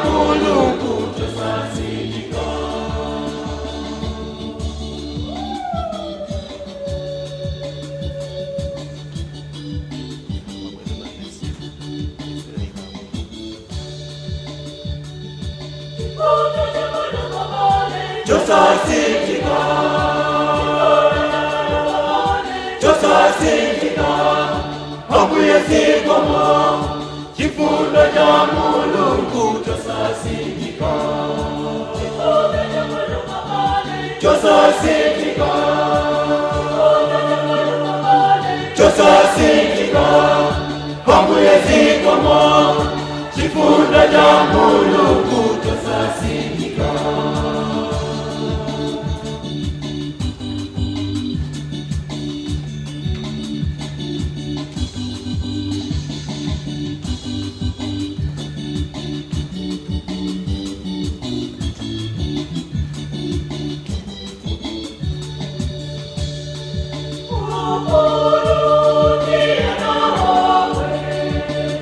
Mulungu tosasidika. Tosasidika. Tosasidika. Ambuye sikomo. Chifundo cha Mulungu tosasidika. Tosasidika. Tosasidika. Ambuye sikomo. Chifundo cha Mulungu tosasidika.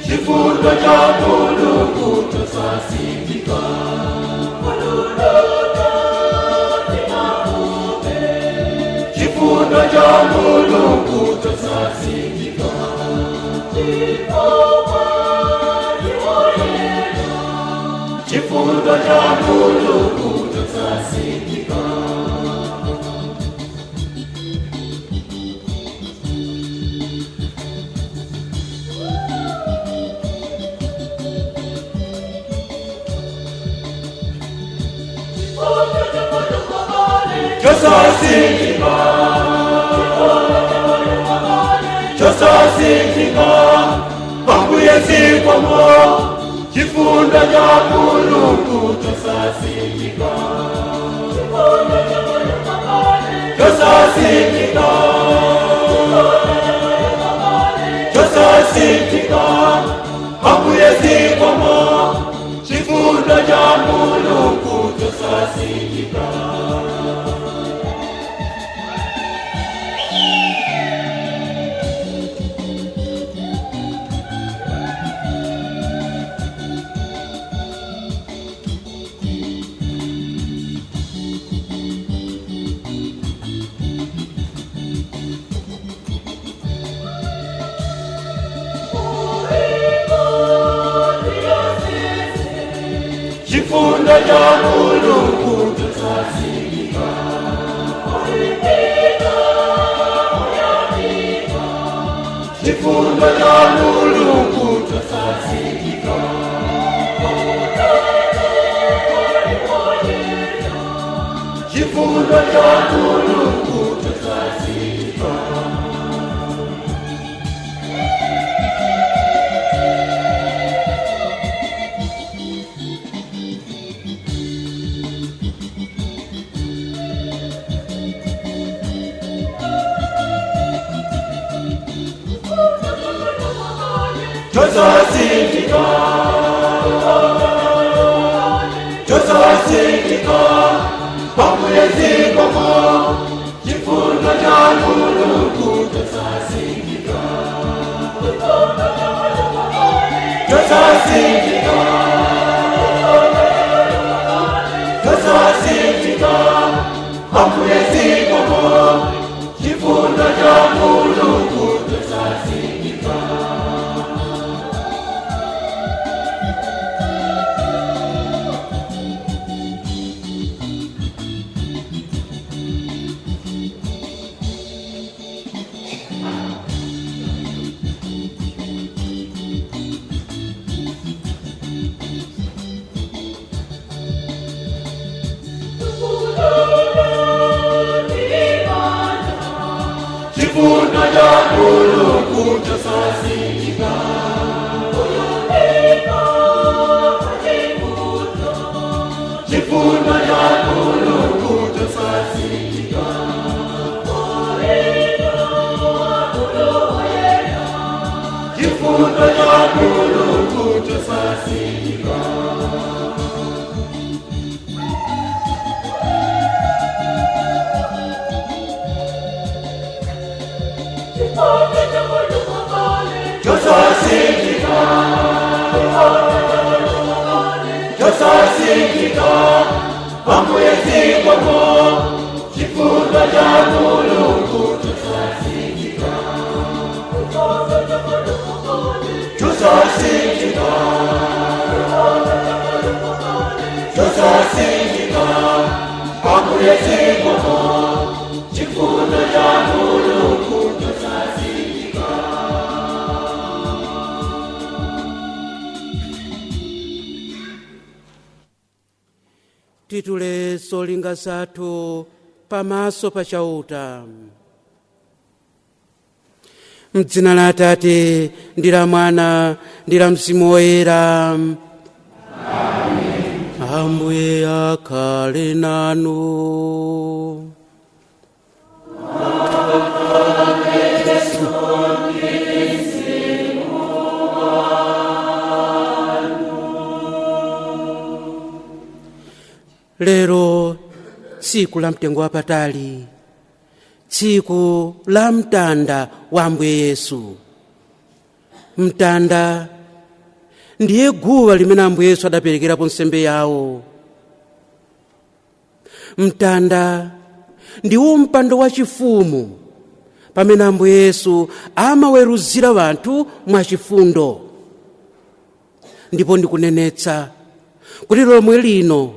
Chifundo cha Mulungu tosasidika. Chifundo cha Mulungu tosasidika. Chifundo cha Mulungu tosasidika. Tosasidika. Tosasidika. Ambuye sikomo. Chifundo cha Mulungu tosasidika. Tosasidika. Tosasidika. Ambuye sikomo. Chifundo cha Mulungu tosasidika. Chifundo cha Mulungu tosasidika. Chifundo cha Mulungu tosasidika. Chifundo cha Mulungu tosasidika. Tosasidika. Tosasidika. Ambuye sikomo. Chifundo cha Mulungu tosasidika. Tosasidika. Tosasidika. Ambuye sikomo. Chifundo cha Mulungu tosasidika. Chifundo cha Mulungu tosasidika. Chifundo cha Mulungu tosasidika. Chifundo cha Mulungu tosasidika. Tosasidika. chosasika Ambuye zikomo chifundo cha Mulungu chosasika chosasika chosasika Ambuye zikomo chifundo cha Mulungu chosasika. Titule zolinga zathu pamaso pa chauta. M'dzina la Atate ndi la Mwana ndi la Mzimu Woyera. Amen. Ambuye akhale nanu. Lero tsiku la mtengo wapatali, tsiku la mtanda wa Ambuye Yesu. Mtanda ndiye guwa limene Ambuye Yesu adaperekerapo nsembe yawo. Mtanda ndiwo mpando wachifumu pamene Ambuye Yesu amaweruzira wanthu mwachifundo. Ndipo ndikunenetsa kuti lomwe lino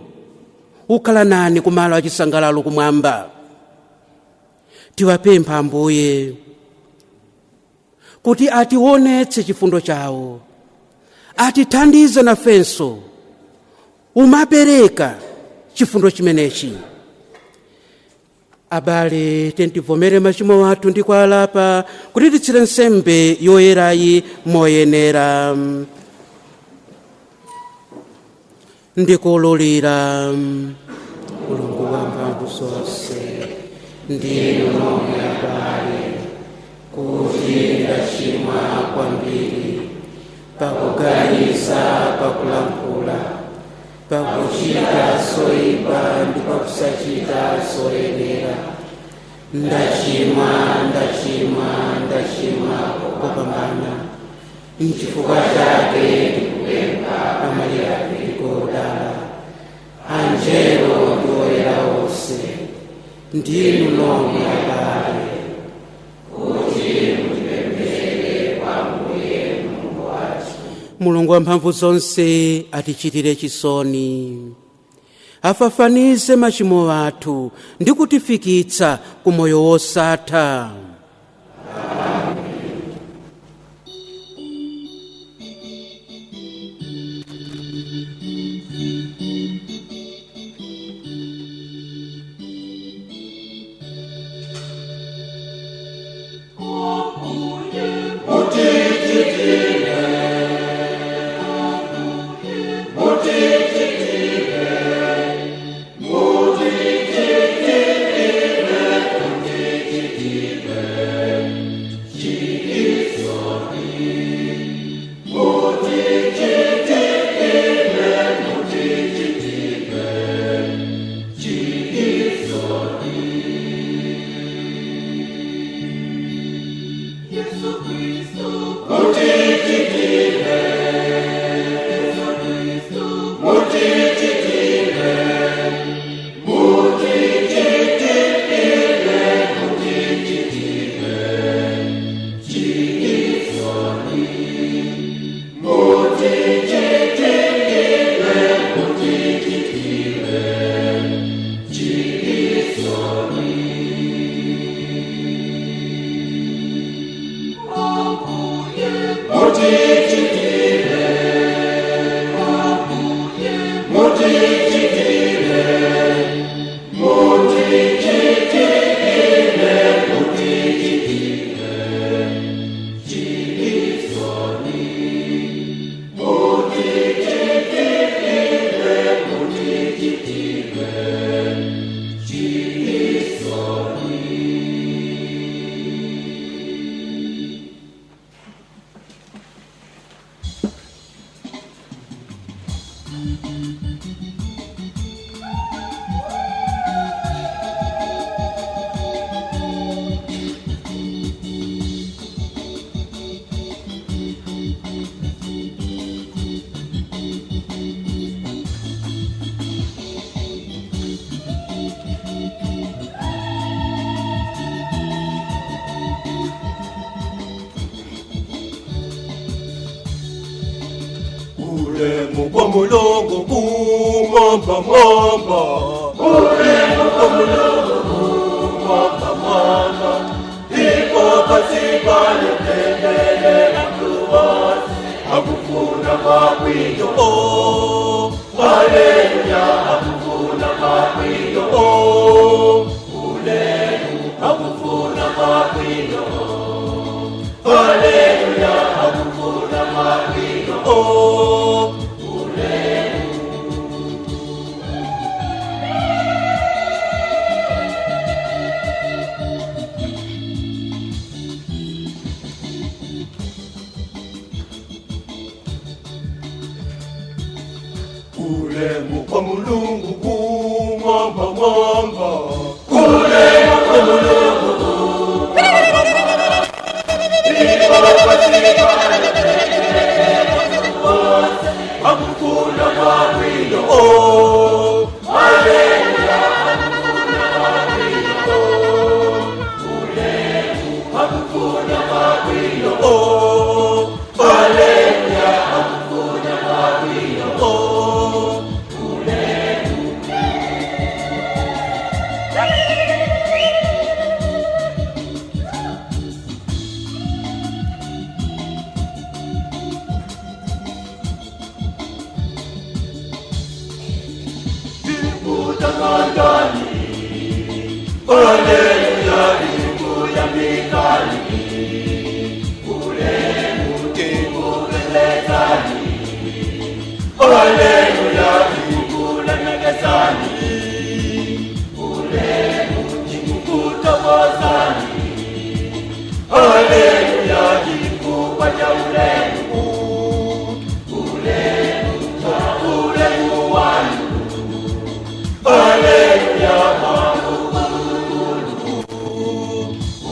ukhala nani kumalo achisangalalo kumwamba. Tiwapempha Ambuye kuti ationetse chifundo chawo, atithandize nafenso umapereka chifundo chimenechi. Abale, tentivomere machimo athu ndi kuwalapa kuti titsire nsembe yoyerayi moyenera. Ndikululira Mulungu wamphamvu zonse, ndinu nomwe abale, kuti ndachimwa kwambiri pakuganiza, pakulankhula, pakuchita zoyipa ndi pakusachita zoyenera. Ndachimwa kopambana. N'chifukwa chake ndikupempha Maria ndikodala, angelo ndi oyera onse, ndinu nomwe abale, kuti mutipemphere kwa Ambuye Mulungu wathu. Mulungu wamphamvu zonse atichitire chisoni, afafanize machimo athu ndi kutifikitsa ku moyo wosatha. Mulungu kumwamba mwamba, ulemu kwa Mulungu kumwamba mwamba, ndipo pasipale tendele mtuwasi, hakufuna mapwiyo, oh, haleluya, hakufuna mapwiyo, oh, ulemu, hakufuna mapwiyo, haleluya, hakufuna mapwiyo, oh, ulemu. Ulemu kwa Mulungu kumwamba mwamba, ulemu kwa Mulungu kumwamba mwamba, ndipo pasipale tendele mtuwasi, hakufuna mapwiyo, oh, haleluya, hakufuna mapwiyo, ulemu, hakufuna mapwiyo, oh, haleluya, hakufuna mapwiyo, oh, ulemu. Diputa ngandani, haleluya, dipu ya mikali, ulemu dipu kelezani, haleluya, dipu lemegezani, ulemu dipu kutawazani, haleluya, dipu waja ulemu, ulemu wanu, haleluya, makulukulu,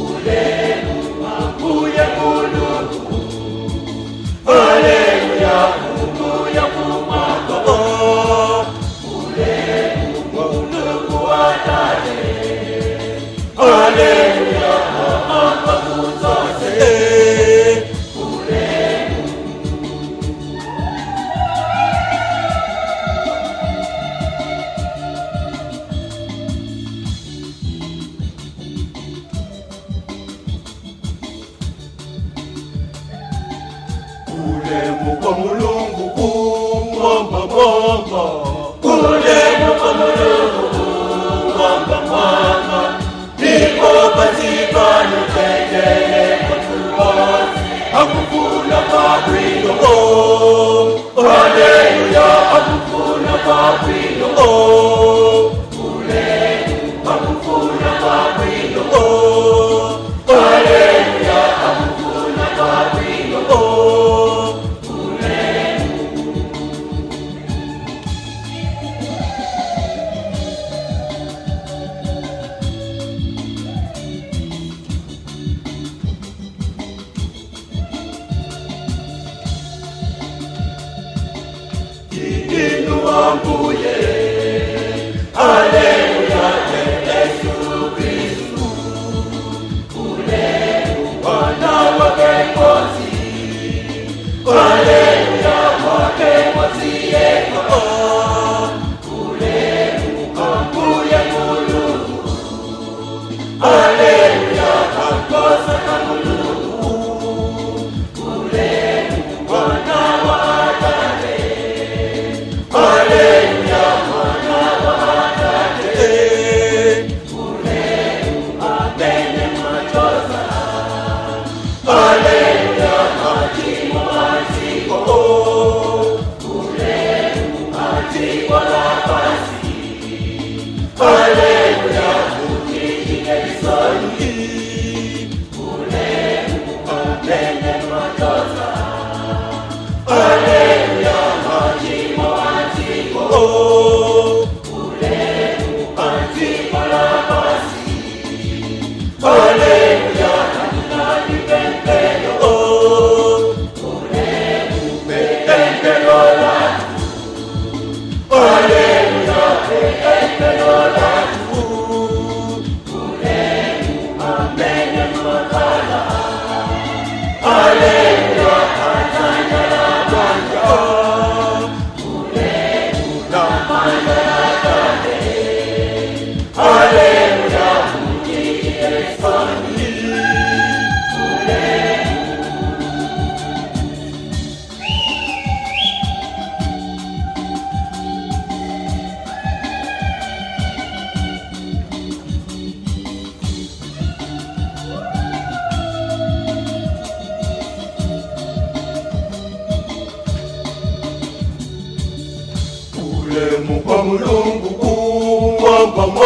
ulemu makuye kuluku, haleluya, kukuya kumwamba, oh, ulemu kuluku watale, haleluya, mamba kuzose, ulemu. Ulemu kwa Mulungu kumwamba mwamba, ulemu kwa Mulungu kumwamba mwamba, ndipo pasipale tendele mtuwasi, hakufuna mapwiyo, oh, haleluya, hakufuna mapwiyo, oh, ulemu, hakufuna mapwiyo, oh, haleluya, hakufuna mapwiyo, oh, ulemu. Inuambuye, haleluya, Yesu Kristu, ulemu Bwana wake Mwokozi, haleluya, wake Mwokozi yeko, oh, ulemu ambuye Mulungu, haleluya, kakosa ka Mulungu, ulemu Bwana wa Adare, haleluya,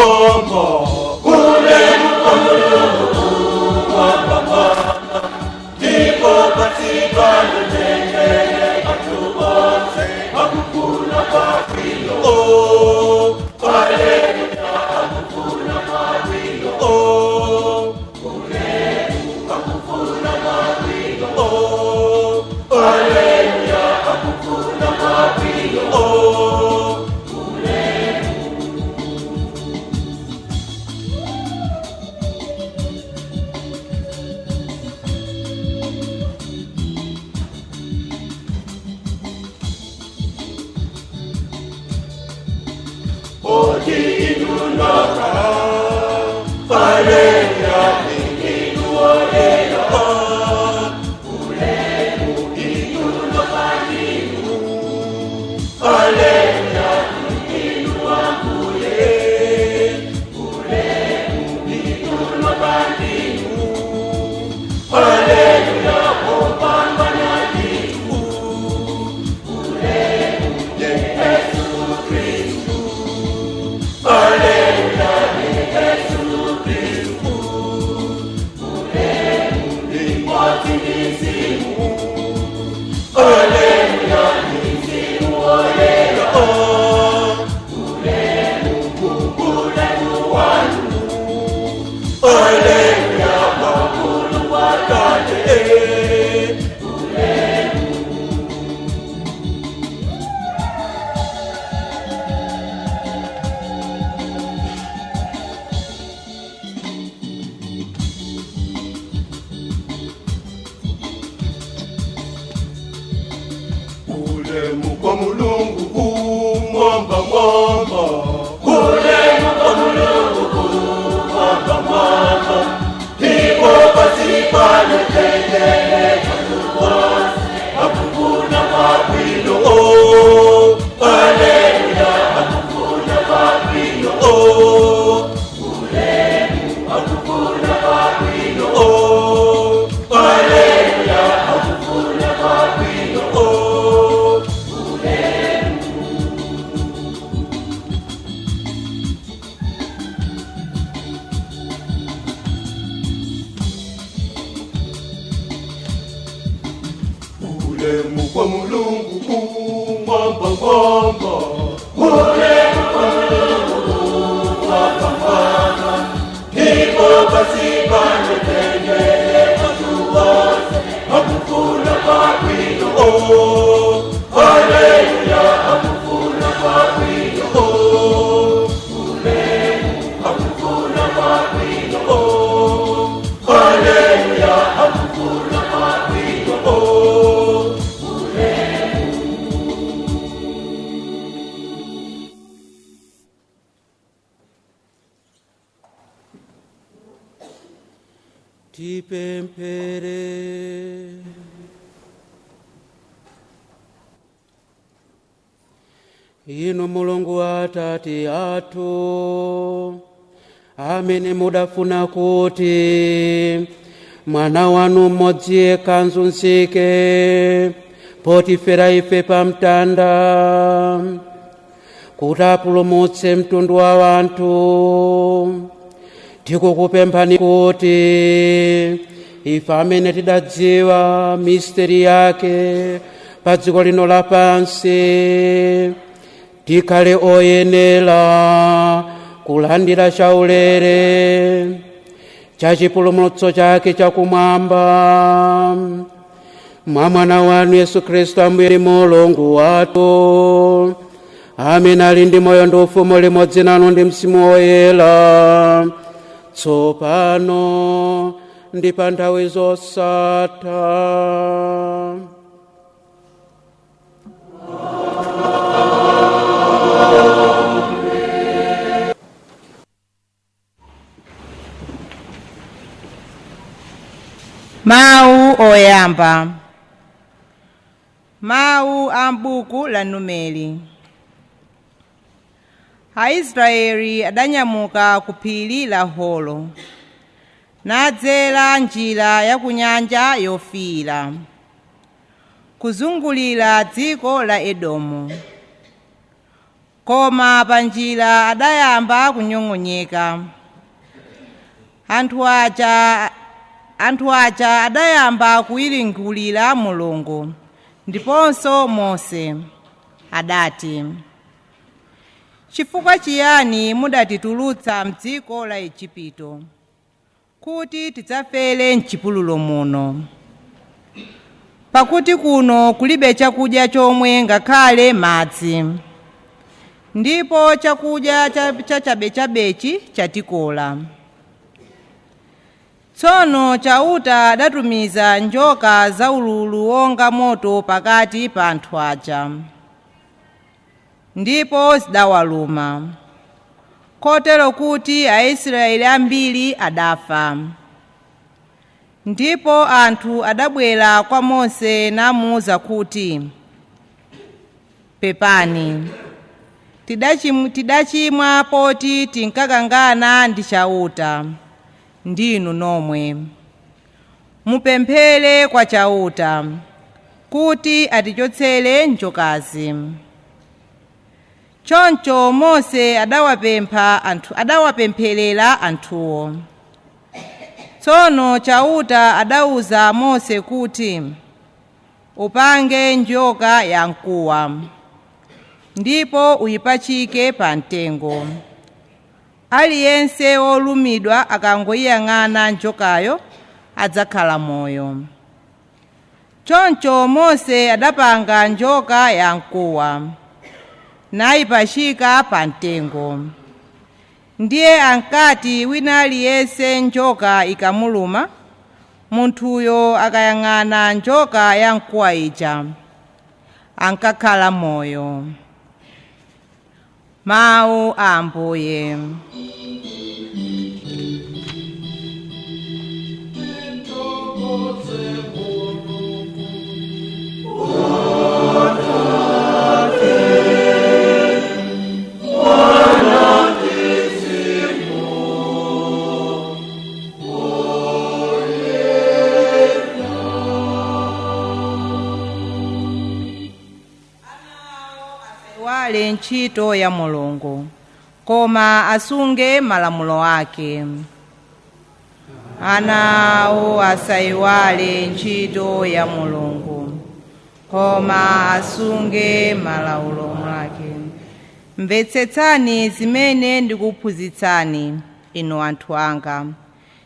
mwamba, ulemu kwa Mulungu mwamba mwamba, ndipo patikana tengele watu wose hakufuna mawilo. Oh, haleluya, hakufuna mawilo. Oh, ulemu hakufuna mawilo. Oh, haleluya, hakufuna mawilo. Oh, Odinunaka, Haleluya, Inuolela, Ulemu, Inunokanimu, Haleluya, Inuambule, Ulemu, Inunokanimu, Haleluya, Opambanadimu, Ulemu, Yesu Kristu. Haleluya, Yesu Kristu, ulemu ni mwatimizimu. Haleluya, mizimu oyera, ulemu ulemu wanu. Haleluya, wakulu wakate, ulemu. Ulemu kwa Mulungu mwamba mwamba, ulemu kwa Mulungu mwamba mwamba, ndipo patikana tengele watu wose hakufuna mawilo. Oh, haleluya, hakufuna mawilo. Oh, ulemu hakufuna mawilo. Oh, haleluya, hakufuna mawilo. Oh, ulemu kwa Mulungu mwamba mwamba, ulemu kwa Mulungu mwamba mwamba, ndipo patikana tengele watu wose hakufuna mawilo. Oh, haleluya, hakufuna mawilo. Oh, ulemu hakufuna mawilo. Oh, haleluya, hakufuna mawilo. Oh, tipemphere. Inu Mulungu Atate athu, amene mudafuna kuti mwana wanu mmodzi yekha anzunzike potifera ife pamtanda, kuti apulumutse mtundu wa wanthu, tikukupemphani kuti ife amene tidadziwa misteri yake pa dziko lino lapansi tikhale oyenera kulandira chaulere cha chipulumutso chake chakumwamba mwa mwana wanu Yesu Kristu Ambuye Mulungu wathu, amene ali ndi moyo ndi ufumu limodzi nanu ndi Mzimu Woyera, tsopano ndi pa nthawi zosatha. Mawu oyamba. Mawu a m'buku la Numeri. Aisraeli adanyamuka ku phiri la Holo, nadzera njira ya ku Nyanja Yofiira, kuzungulira dziko la Edomu. koma panjira adayamba kunyong'onyeka. Anthu aja adayamba kuyiringulira Mulungu, ndiponso Mose adati, chifukwa chiyani mudatitulutsa m'dziko la Igupto kuti tidzafere m'chipululu muno? Pakuti kuno kulibe chakudya chomwe ngakhale madzi, ndipo chakudya chachabechabechi chatikola. Tsono chauta adatumiza njoka zaululu wonga moto pakati pa anthu aja, ndipo zidawaluma, kotero kuti Aisraeli ambiri adafa. Ndipo anthu adabwera kwa Mose namuwuza kuti, pepani, tidachimwa poti tinkakangana ndi chauta, ndinu nomwe. Mupemphere kwa chauta kuti atichotsere njokazi. Choncho Mose adawapempherera anthuwo. Tsono chauta adawuza Mose kuti upange njoka yamkuwa, ndipo uyipachike pa mtengo. Aliyense wolumidwa akangoyang'ana njokayo adzakhala moyo. Choncho Mose adapanga njoka yamkuwa, nayipachika pa mtengo. Ndiye ankati wina aliyense njoka ikamuluma, munthuyo akayang'ana njoka yamkuwa ija ankakhala moyo. Mawu a Ambuye. Wale ntchito ya Mulungu, koma asunge malamulo ake. Anawo asayiwale ntchito ya Mulungu, koma asunge malamulo ake. Mvetsetsani zimene ndikuphunzitsani, inu anthu anga.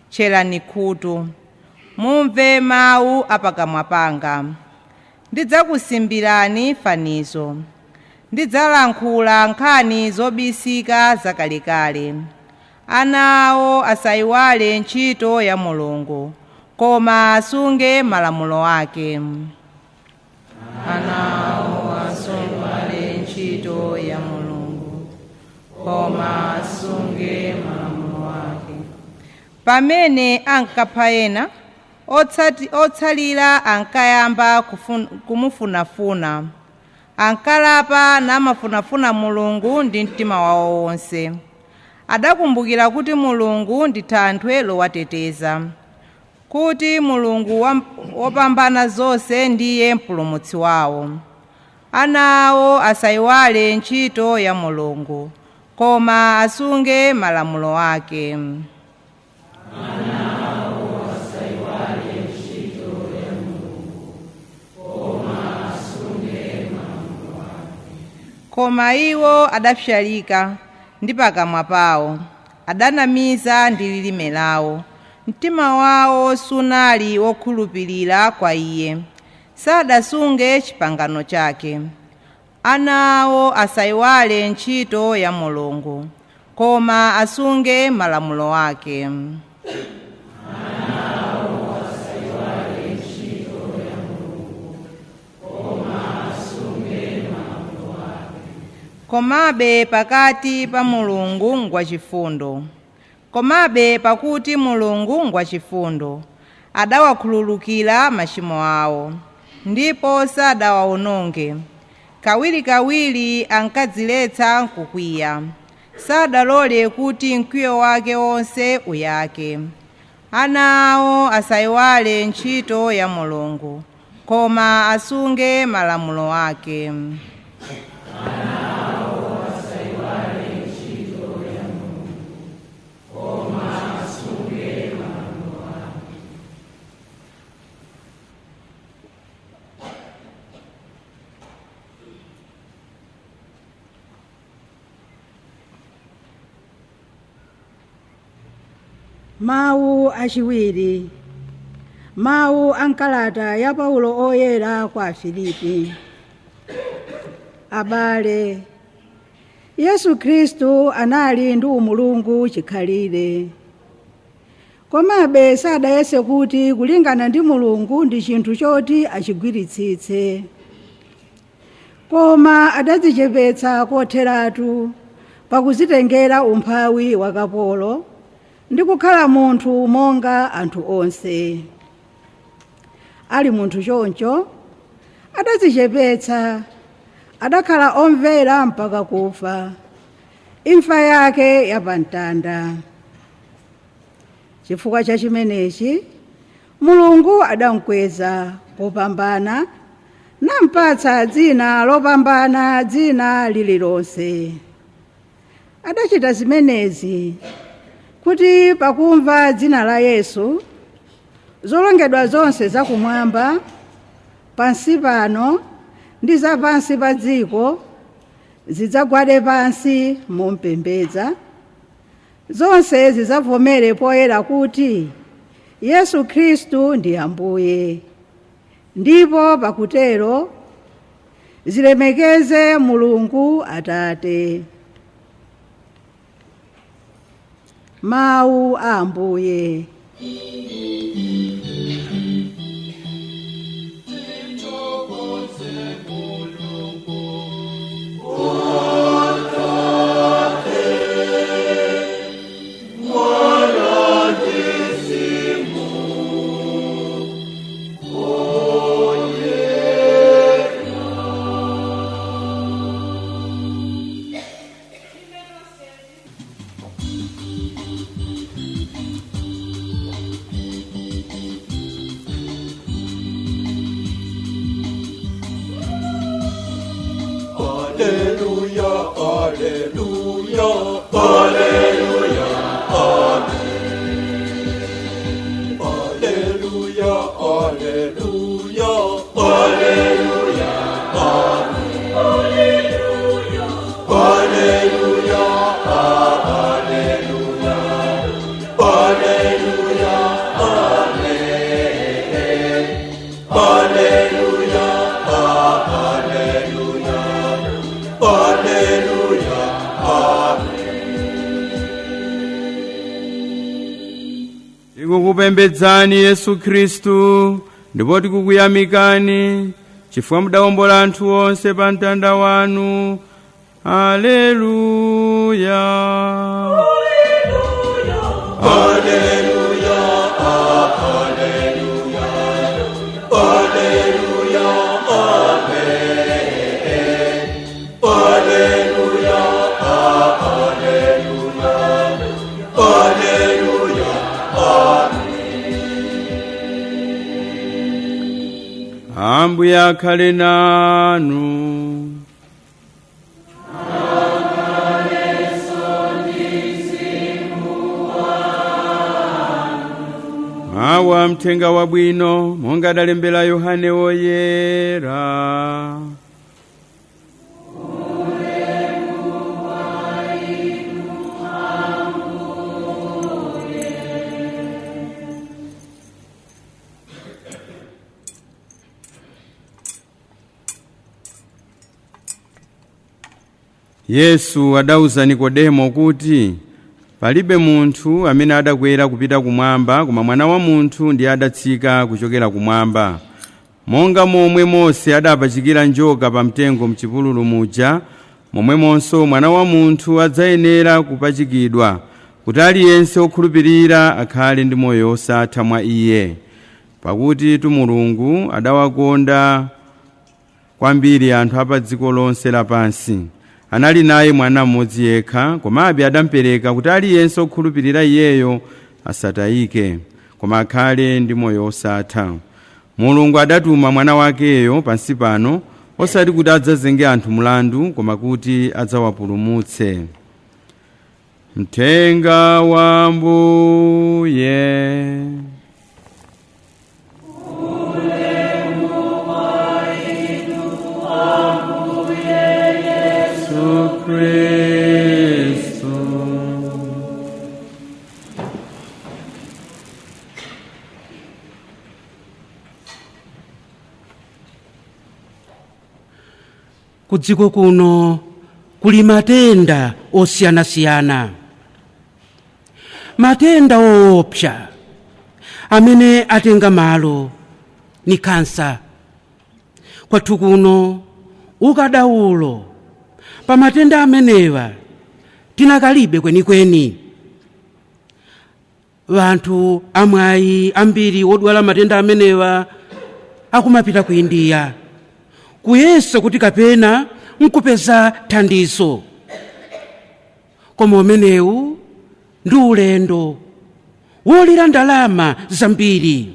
Tcherani khutu, mumve mawu apakamwa panga. Ndidzakusimbirani fanizo, ndidzalankhula nkhani zobisika zakalekale. Anawo asayiwale ntchito ya Mulungu, koma asunge malamulo ake. Anawo asayiwale ntchito ya Mulungu, koma asunge malamulo ake. Pamene ankapha ena, otsalira ankayamba kumufunafuna. Ankalapa namafunafuna Mulungu ndi mtima wawo wonse. Adakumbukira kuti Mulungu ndi thanthwe lowateteza, kuti Mulungu wopambana zonse ndiye mpulumutsi wawo. Anawo asayiwale ntchito ya Mulungu, koma asunge malamulo ake. Koma iwo adapshalika ndi pakamwa pawo, adanamiza ndi lilime lawo. Mtima wawo sunali wokhulupirira kwa Iye, sadasunge chipangano chake. Anawo asayiwale ntchito ya Mulungu, koma asunge malamulo ake. Komabe pakati pa Mulungu ngwachifundo. Komabe pakuti Mulungu ngwachifundo, adawakhululukira machimo awo, ndipo sadawawononge. Kawirikawiri ankadziletsa kukwiya, sadalole kuti mkwiyo wake wonse uyake. Anawo asayiwale ntchito ya Mulungu, koma asunge malamulo ake. Mawu achiwiri. Mawu ankalata ya Paulo oyera kwa Filipi. Abale, Yesu Kristu anali ndi umulungu chikhalire. Komabe sadayese kuti kulingana ndi Mulungu ndi chinthu choti achigwiritsitse. Koma adadzichepetsa kotheratu pakuzitengera umphawi wa kapolo ndi kukhala munthu monga anthu onse. Ali munthu choncho adadzichepetsa, adakhala omvera mpaka kufa, imfa yake yapamtanda. Chifukwa cha chimenechi Mulungu adamukweza kopambana nampatsa dzina lopambana dzina lililonse. Adachita zimenezi kuti pakumva dzina la Yesu zolengedwa zonse zakumwamba, pansi pano ndi zapansi pa dziko zidzagwade pansi mompembedza, zonse zidzavomere poyera kuti Yesu Kristu ndi Ambuye, ndipo pakutero zilemekeze Mulungu Atate. Mawu a Ambuye. Alleluia, alleluia, alleluia, amen. Alleluia, alleluia, alleluia, amen. Alleluia, alleluia, alleluia, alleluia, amen. Alleluia, Alleluia, amen. Tikukupembedzani Yesu Kristu, ndipo tikukuyamikani chifukwa mudawombola anthu onse pa mtanda wanu. Alleluia. Alleluia, alleluia, alleluia, alleluia, amen. Alleluia, alleluia, alleluia, amen. Ambuye akhale nanu. Mawu a mthenga wabwino monga adalembera Yohane woyera. Yesu adauza Nikodemo kuti palibe munthu amene adakwera kupita kumwamba, koma Mwana wa Munthu ndiye adatsika kuchokera kumwamba. Monga momwe Mose adapachikira njoka pa mtengo m'chipululu muja, momwemonso Mwana wa Munthu adzayenera kupachikidwa, kuti aliyense okhulupirira akhale ndi moyo wosatha mwa iye. Pakuti Mulungu adawakonda kwambiri anthu apa dziko lonse lapansi, anali naye mwana mmodzi yekha, komabe adamupereka kuti aliyense okhulupirira iyeyo asatayike, koma akhale ndi moyo wosatha. Mulungu adatuma mwana wakeyo pansi pano, osati kuti adzazenge anthu mlandu, koma kuti adzawapulumutse. Mthenga wa Ambuye. Kristo. Ku dziko kuno kuli matenda osiyanasiyana, matenda woopsa amene atenga malo ni kansa. Kwathu kuno ukadaulo pa matenda amenewa tinakalibe kwenikweni. Wanthu amwayi ambiri odwala matenda amenewa akumapita ku India kuyesa kuti kapena nkupeza thandizo. Koma umenewu ndi ulendo wolira ndalama zambiri.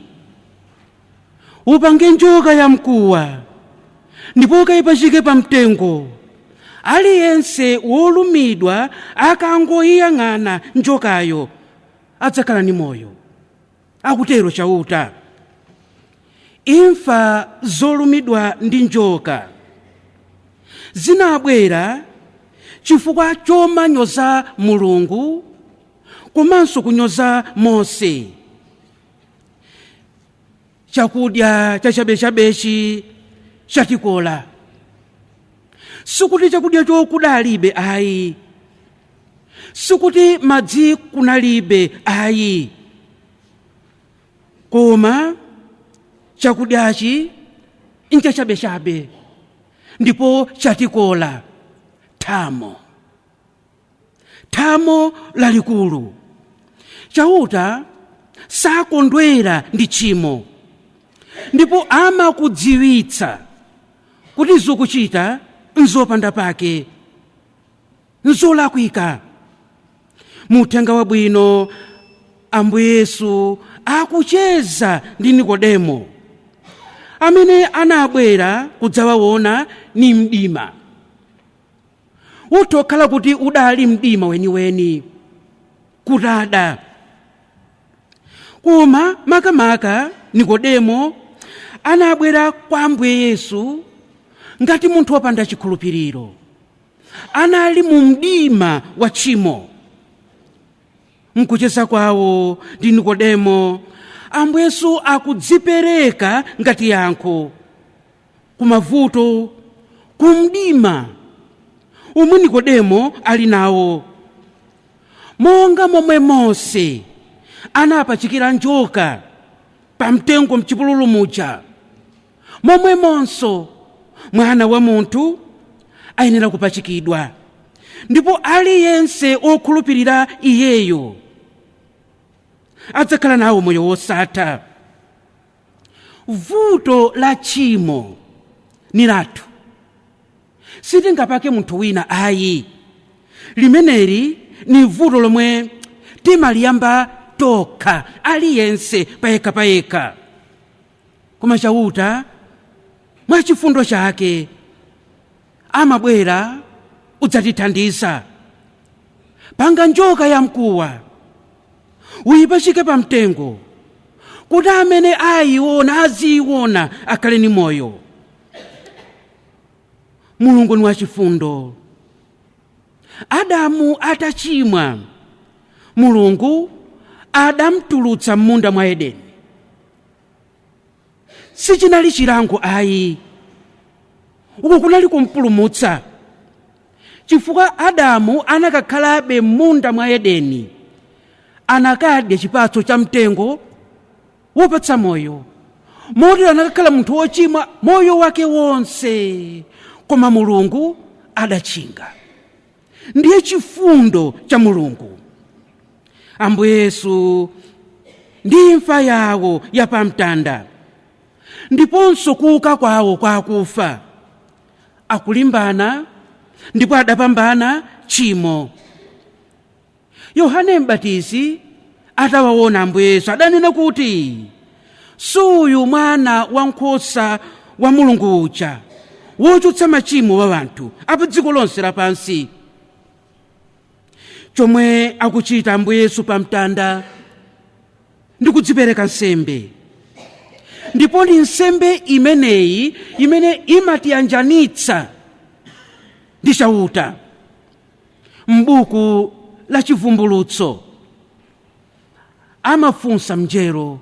Upange njoka ya mkuwa ndipo ukayipachike pa mtengo, aliyense wolumidwa akangoyang'ana njokayo adzakhala ni moyo, akutero Chauta. Imfa zolumidwa ndi njoka zinabwera chifukwa chomanyoza Mulungu komanso kunyoza Mose. Chakudya chachabechabechi chatikola, sikuti chakudya chokudalibe ayi, sikuti madzi kunalibe ayi, koma chakudyachi nchachabechabe ndipo chatikola thamo lalikulu. Chauta sakondwera ndi tchimo ndipo amakudziwitsa kuti zokuchita nzopanda pake, nzolakwika. Muthenga wabwino Ambuye Yesu akucheza ndi Nikodemo amene anabwera kudzawaona ni mdima. Utokhala kuti udali mdima weniweni kutada. Koma makamaka Nikodemo anabwera kwa Ambuye Yesu ngati munthu wopanda chikhulupiriro, anali mu mdima wa tchimo. Mkucheza kwawo ndi Nikodemo, Ambuye Yesu akudzipereka ngati yankho kumavuto, kumdima umwe Nikodemo ali nawo. Monga momwe Mose anapachikira njoka pa mtengo mchipululu muja, momwemonso Mwana wa Munthu ayenera kupachikidwa, ndipo aliyense okhulupirira iyeyo adzakhala nawo moyo wosatha. Vuto la tchimo ni lathu, sitingapake munthu wina ayi. Limeneli ni vuto lomwe timaliyamba tokha, aliyense payekha. Koma Chauta mwa chifundo chake amabwera udzatithandiza. Panga njoka ya mkuwa uyipachike pa mtengo kuti amene aziiona akhale ni moyo. Mulungu ni wachifundo. Adamu atachimwa, Mulungu adamtulutsa m'munda mwa Edeni. Sichinali chilango ayi, uko kunali kumpulumutsa, chifukwa Adamu anakakhalabe m'munda mwa Edeni, anakadya chipatso cha mtengo wopatsa moyo, motero anakakhala munthu wochimwa moyo wake wonse. Koma Mulungu adatchinga. Ndiye chifundo cha Mulungu. Ambuye Yesu ndi imfa yawo yapamtanda ndiponso kuuka kwawo kwa akufa, akulimbana ndipo adapambana tchimo. Yohane Mbatizi atawaona Ambuye Yesu adanena kuti, suyu mwana wankhosa wa Mulungu uja wochotsa machimo wa wanthu apa dziko lonse lapansi. Chomwe akuchita Ambuye Yesu pamtanda ndi kudzipereka nsembe, ndipo ndi nsembe imeneyi imene imatiyanjanitsa ndi Chauta. M'buku la Chivumbulutso amafunsa mjero,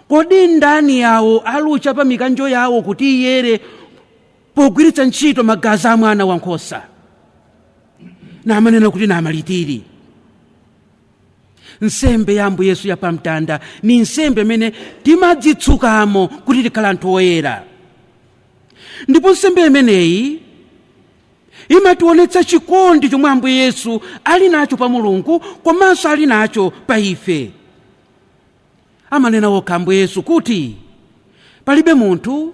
kodi ndani yawo alucha pa mikanjo yawo kuti iyere pogwiritsa ntchito magazi a mwana wankhosa namanena kuti namalitiri. Nsembe ya Ambuye Yesu yapamtanda ni nsembe imene timadzitsukamo kuti tikhala anthu oyera. Ndipo nsembe imeneyi imationetsa chikondi chomwe Ambuye Yesu ali nacho pa Mulungu komanso ali nacho pa ife. Amanena wokha Ambuye Yesu kuti palibe munthu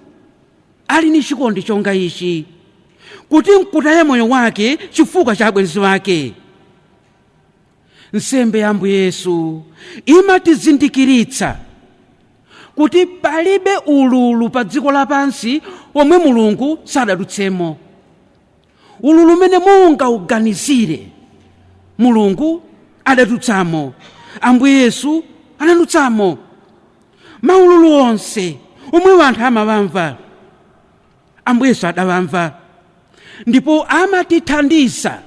ali ni chikondi chonga ichi, kuti nkutaya moyo wake chifukwa cha abwenzi wake. Nsembe ya Ambuye Yesu imatizindikiritsa kuti palibe ululu pa dziko lapansi omwe Mulungu sadadutsemo. Ululu umene mungauganizire Mulungu adadutsamo, Ambuye Yesu anadutsamo. Maululu onse omwe anthu amawamva Ambuye Yesu adawamva, ndipo amatithandiza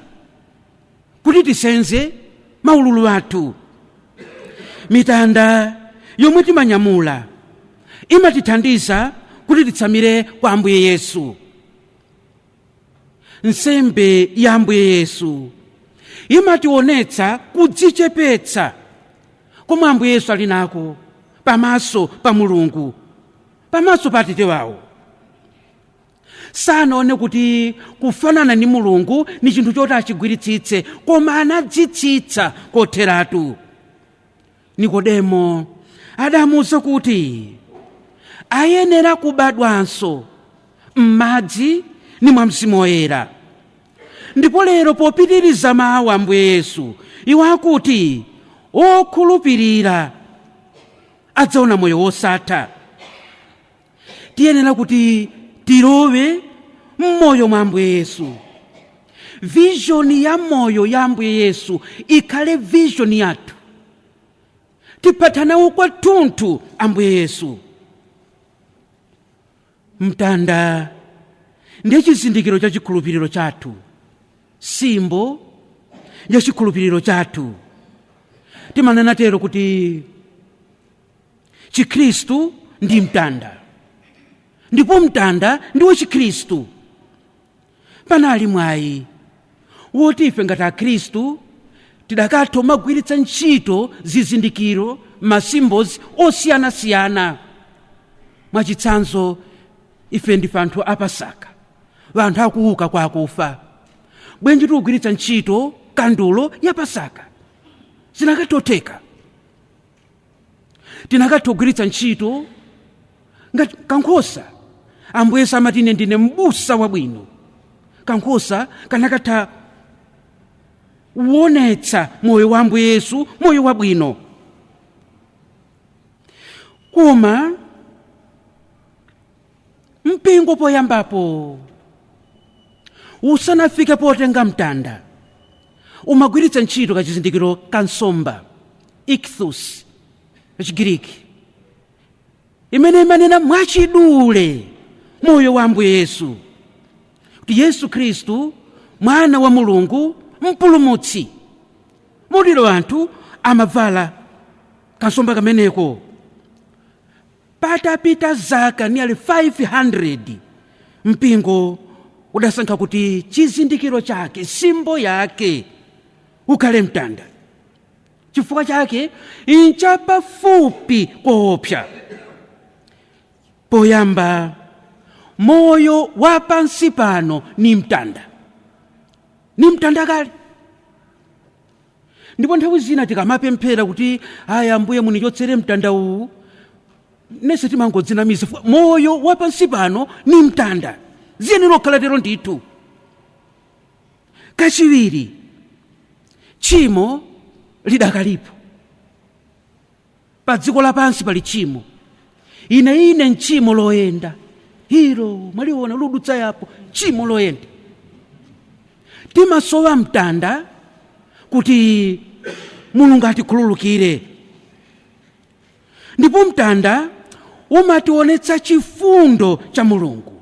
kuti tisenze maululu athu. Mitanda yomwe timanyamula imatithandiza kuti titsamire kwa Ambuye Yesu. Nsembe ya Ambuye Yesu imationetsa kudzichepetsa komwe Ambuye Yesu ali nako pamaso pa Mulungu, pamaso pa Atate wawo. Sanaone kuti kufanana ni Mulungu ni chinthu choti achigwiritsitse, koma anadzitsitsa kotheratu. Nikodemo adamuwuza kuti ayenera kubadwanso m'madzi ni mwa Mzimu Woyera. Ndipo lero popitiriza mawu a Ambuye Yesu iwo akuti okhulupirira adzaona moyo wosatha. Tiyenera kuti tilowe mmoyo mwa Ambuye Yesu. Vision ya moyo ya Ambuye Yesu ikhale vision yathu. Tipatanawo kwathunthu Ambuye Yesu. Mtanda ndiye chizindikiro cha chikhulupiriro chathu, simbo ya chikhulupiriro chathu. Timanena tero kuti Chikhristu ndi mtanda, ndipo mtanda ndiwo Chikhristu. Panali mwayi woti ife ngati Akhristu tidakatho magwiritsa ntchito zizindikiro, masymbols osiyanasiyana. Mwachitsanzo, ife ndife anthu a Pasaka, vanthu akuuka kwa akufa. Bwenji tikugwiritsa ntchito kandulo ya Pasaka? Zinakatotheka. Tinakatogwiritsa ntchito ngati kankhosa. Ambuye Yesu amati ine ndine m'busa wabwino. Kankhosa kanakatha kuonetsa moyo wa Ambuye Yesu, moyo wabwino. Koma mpingo poyambapo usanafike potenga mtanda umagwiritsa ntchito kachizindikiro kansomba, ichthus Chigiriki, imene imanena mwachidule moyo wa Ambuye Yesu, kuti Yesu Khristu mwana wa Mulungu mpulumutsi. Motero anthu amavala kansomba kameneko. Patapita zaka nearly 500 mpingo udasankha kuti chizindikiro chake, simbo yake ukhale mtanda. Chifukwa chake inchapafupi koopsa. Poyamba moyo wa pansi pano ni mtanda, ni mtanda kale. Ndipo nthawi zina tikamapemphera kuti aya Ambuye munichotsere mtanda uwu, nese timangodzinamiza. Moyo wa pansi pano ni mtanda, ziyenera kukhala tero ndithu. Kachiwiri, tchimo lidakalipo pa dziko lapansi, pali tchimo. Ine ntchimo loyenda hilo mwaliona ludutsa yapo, tchimo loyenda. Timasowa mtanda kuti Mulungu atikhululukire. Ndipo mtanda umationetsa chifundo cha Mulungu.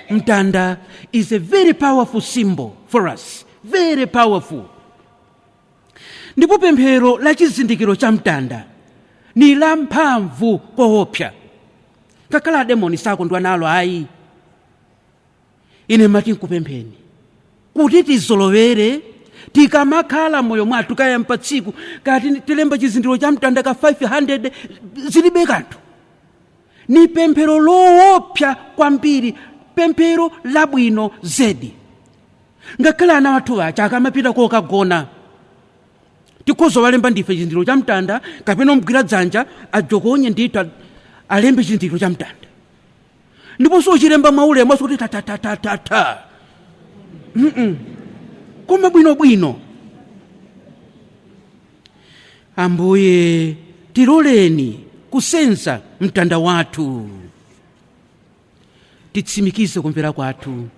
Mtanda is a very powerful symbol for us, very powerful. Ndipo pemphero la chizindikiro cha mtanda ni la mphamvu koopsa. Kakhala demoni sakondwa nalo ayi. ine mati nkupempheni kuti tizolowere tikamakhala moyo mwathu kaya mpatsiku kati tilemba chizindikiro cha mtanda ka 500 zilibe kanthu. Ni pemphero loopsa kwambiri, pemphero labwino zedi. Ngakhale ana wathu acha akamapita kokagona tikhoza walemba ndife chizindikiro cha mtanda kapena omugwira dzanja ajokonye ndithu alembe chizindikiro cha mtanda. Ndiponso uchilemba mwaulemu kuti ta. Koma bwinobwino. Ambuye tiloleni kusenza mtanda wathu, titsimikize kumvera kwathu.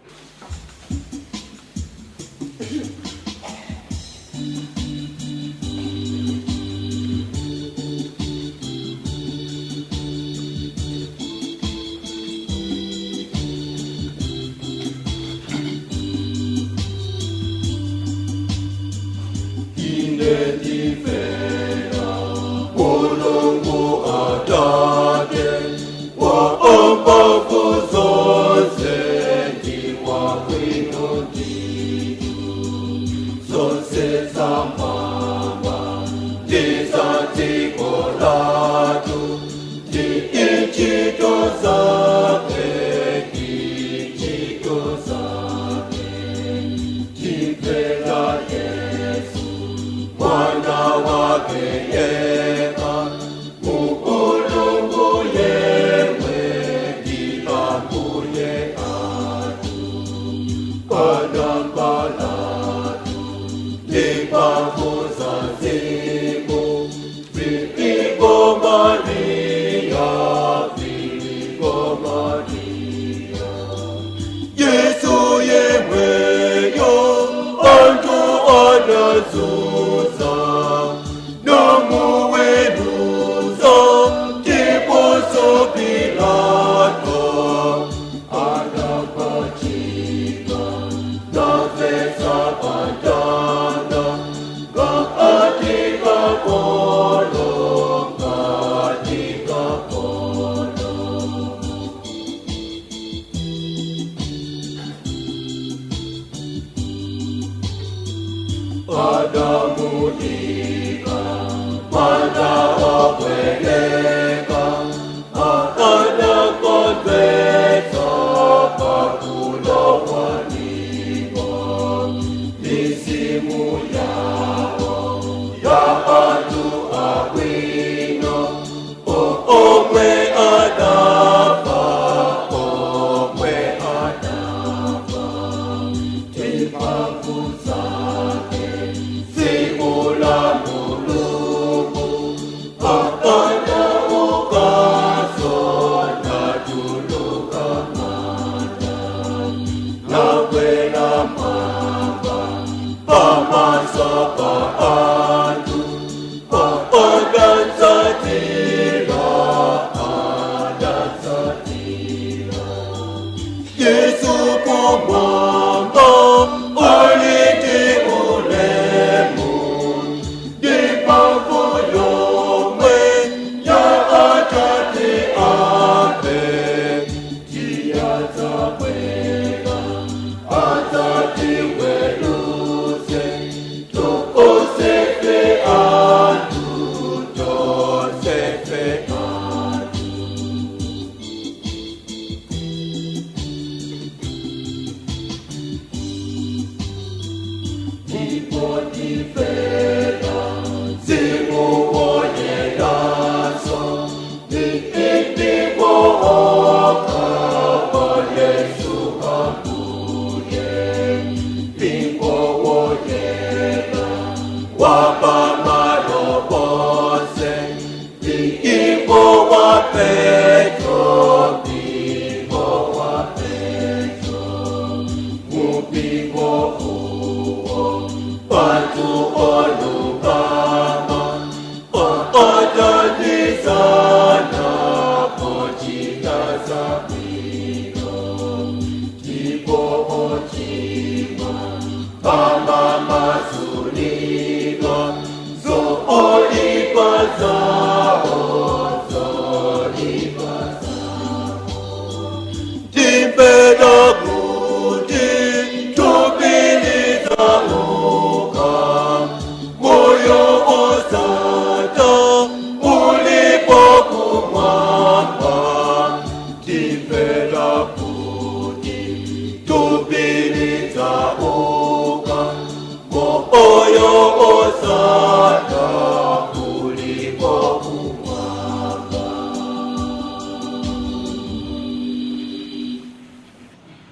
osana kuliko kumwamba.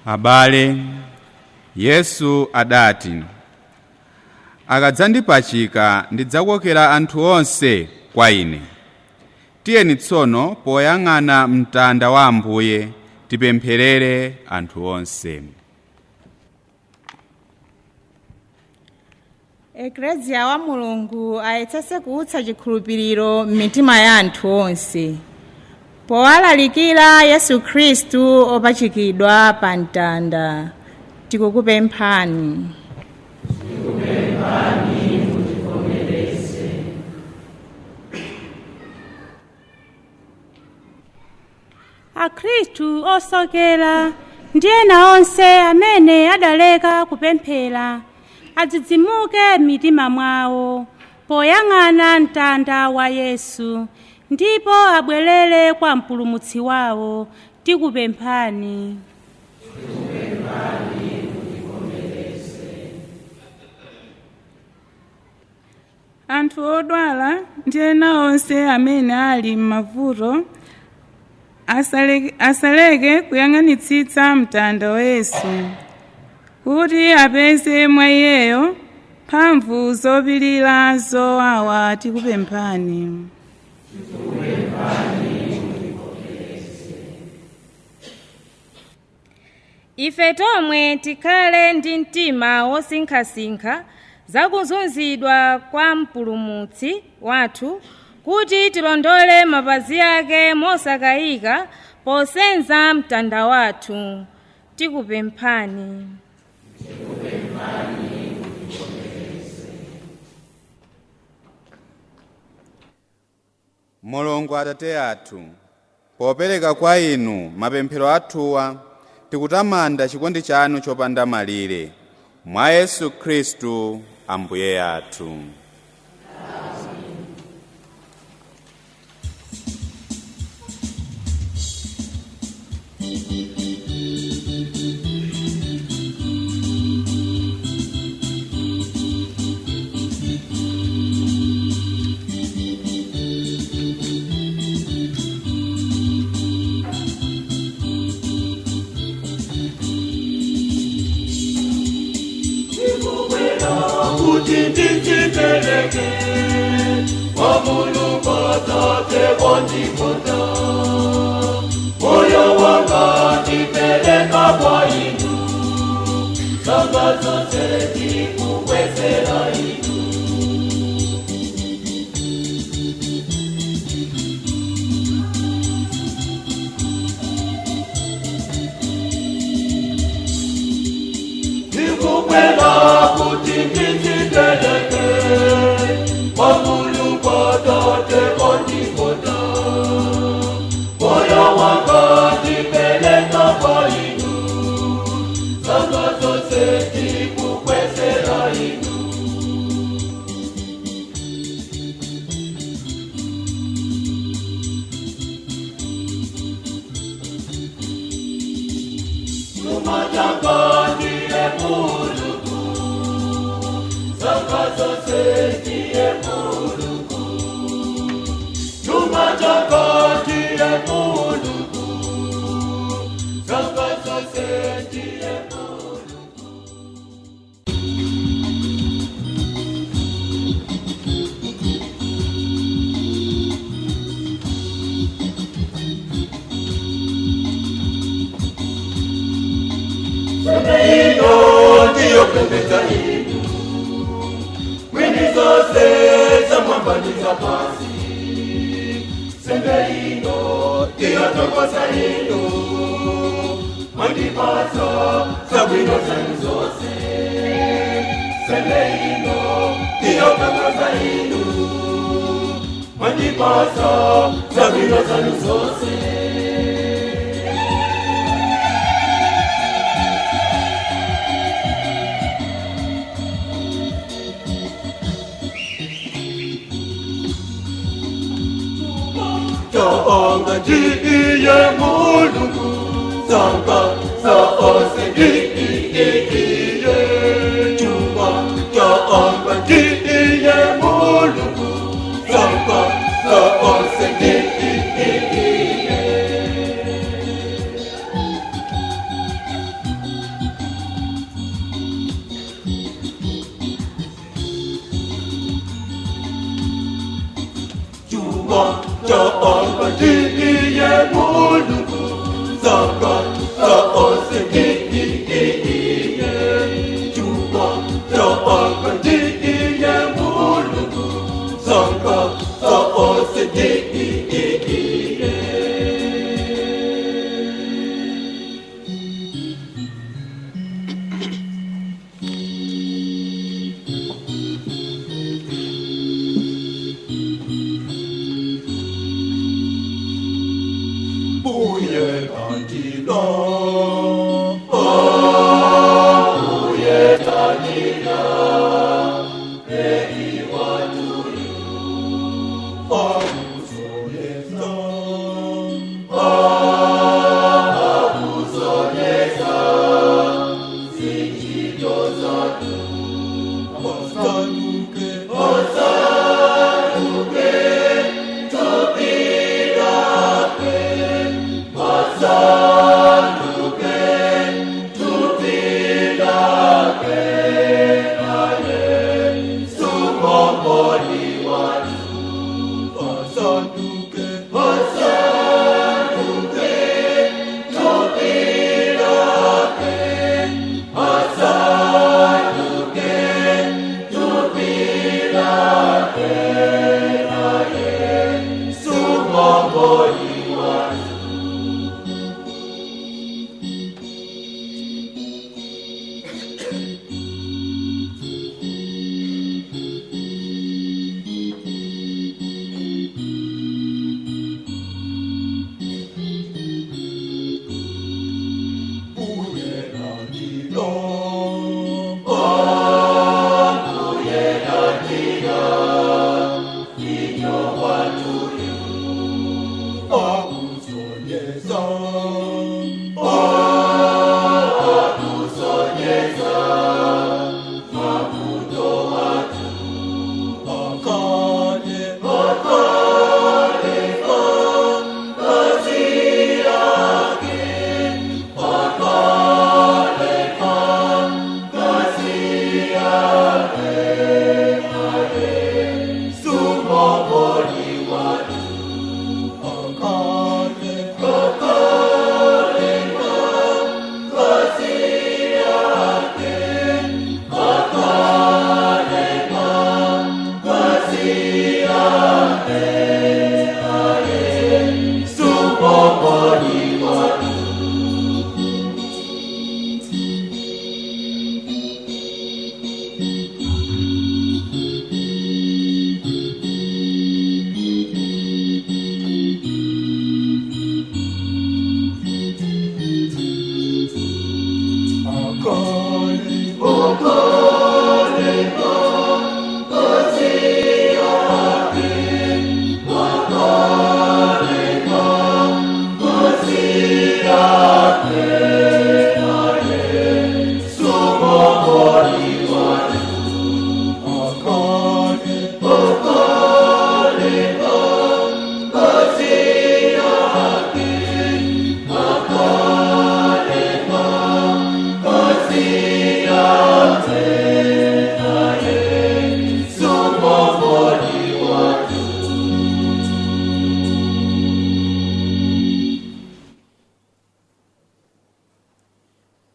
Abale, Yesu adati, akadzandipachika ndidzakokera anthu onse kwa ine. Tiyeni tsono poyang'ana mtanda wa Ambuye tipempherere anthu onse. Ekleziya wa Mulungu ayetsetse kuutsa chikhulupiriro m'mitima ya anthu onse powalalikira Yesu Khristu opachikidwa pa mtanda. Tikukupemphani. Akhristu osokera ndi ena onse amene adaleka kupemphera adzidzimuke m'mitima mwawo poyang'ana mtanda wa Yesu ndipo abwerere kwa mpulumutsi wawo. Tikupemphani. Anthu odwala ndi ena onse amene ali m'mavuto asaleke kuyang'anitsitsa mtanda wa Yesu kuti apeze mwa iyeyo mphamvu zopirira zowawa. Tikupemphani. Ife tomwe tikhale ndi mtima wosinkhasinkha zakuzunzidwa kwa mpulumutsi wathu kuti tilondole mapazi ake mosakayika posenza mtanda wathu. Tikupemphani. Mulungu Atate athu, popereka kwa inu mapemphero athuwa, tikutamanda chikondi chanu chopanda malire mwa Yesu Khristu Ambuye athu. Ndizipeleke kwa Mulungu Atate wandikonda, moyo wanga ndipeleka kwa inu, zanga zote ndikukwezera inu. Ndikukwela kuti ndizipeleke kwa Mulungu Atate wandikonda, moyo wanga ndipeleka kwa inu, zanga zote ndikukwezera inu. Chuma changa ndiye Mulungu, zanga zote ndiye Mulungu. Chuma changa ndiye Mulungu, zanga zote ndiye Mulungu. Sembe ino ndiyo pendeza inu, mwini zose za mwamba ni za pasi. Sembe ino ndiyo tokoza inu, mwandipasa za bwino zanu zose. Sembe ino ndiyo tokoza inu, mwandipasa za bwino zanu zose. Anga ndiye Mulungu, zanga zaose ndiye. Chuma anga ndiye Chuma Chapa Iye Mulungu Saka Saose Iye Chuma Chapa Iye Mulungu Saka Saose Iye Buye Kandila Buye Kandila Eri Waturi Abusonesa Abusonesa Sikido Zatu Osanuke Osanuke Topirake Osanuke Tupirake Aye Sumomori Watu Osanuke Osanuke Tupirake Osanuke Tupirake Aye Sumomori Watu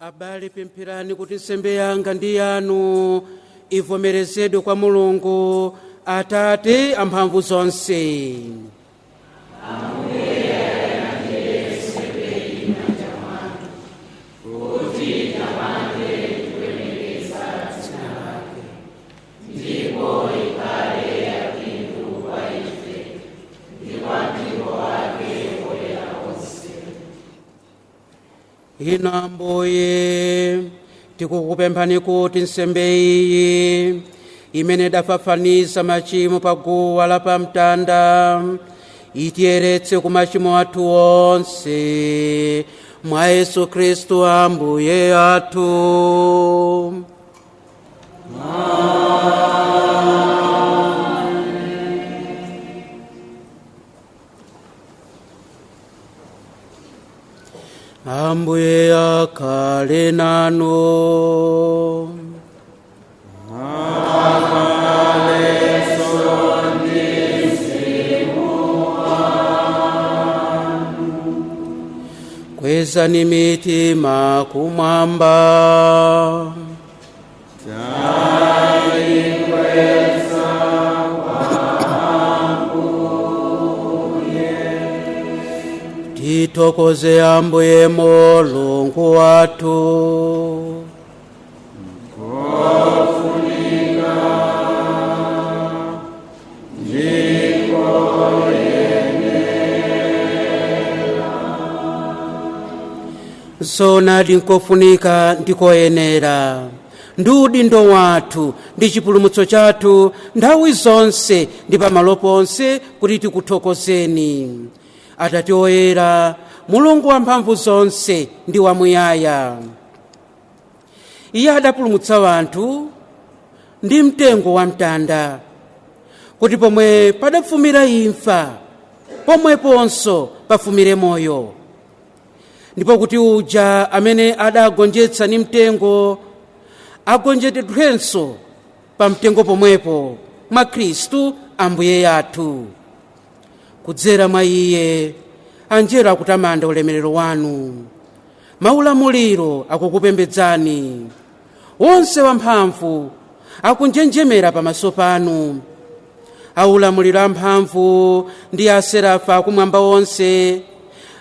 Abale, pempherani kuti nsembe yanga ndi yanu ivomerezedwe kwa Mulungu Atate amphamvu zonse. Inu Ambuye, tikukupemphani kuti nsembe iyi imene idafafaniza machimo pa guwa lapamtanda itiyeretse ku machimo athu onse mwa Yesu Khristu Ambuye athu. Ambuye akhale nanu. Akhale sonse. kwezani mitima kumwamba. Titokoze Ambuye Mulungu wathu. Zoonadi nkofunika ndikoyenera ndi udindo wathu ndi chipulumutso chathu nthawi zonse ndi pamalo ponse kuti tikuthokozeni, Atate oyera, Mulungu wamphamvu zonse ndi wamuyaya. Iye adapulumutsa wanthu ndi mtengo wa mtanda, kuti pomwe padafumira imfa pomweponso pafumire moyo, ndipo kuti uja amene adagonjetsa ni mtengo agonjetedwenso pa mtengo pomwepo mwa Khristu Ambuye yathu. Kudzera mwa Iye anjelo akutamanda ulemerero wanu, maulamuliro akukupembedzani, wonse wamphamvu akunjenjemera pamaso panu. Aulamuliro amphamvu ndi aserafa akumwamba onse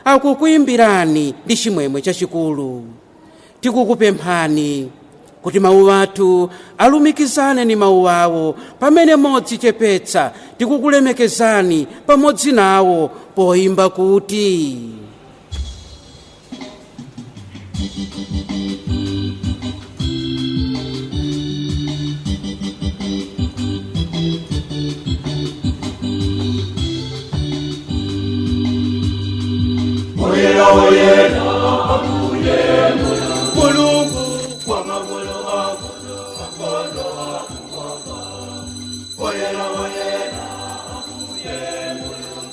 akukuyimbirani ndi chimwemwe chachikulu. Tikukupemphani kuti mawu athu alumikizane ni mawu awo, pamene modzichepetsa tikukulemekezani pamodzi nawo poyimba kuti: Oyera oyera Ambuye Mulungu wa magolo akono akono akumwamba. Oyera oyera Ambuye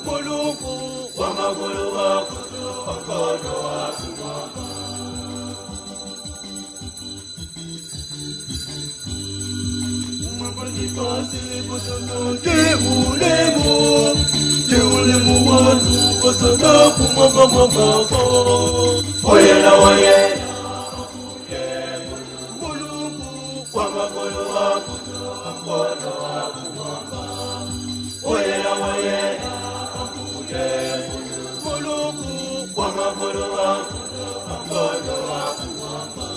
Mulungu wa magolo akono akono akumwamba. Umapandipasi bosono te ulemu watu bosono kumwamba mwamba. Oyera oyera Ambuye Mulungu wa magolo akono akono akumwamba. Oyera oyera Ambuye Mulungu wa magolo akono akono akumwamba.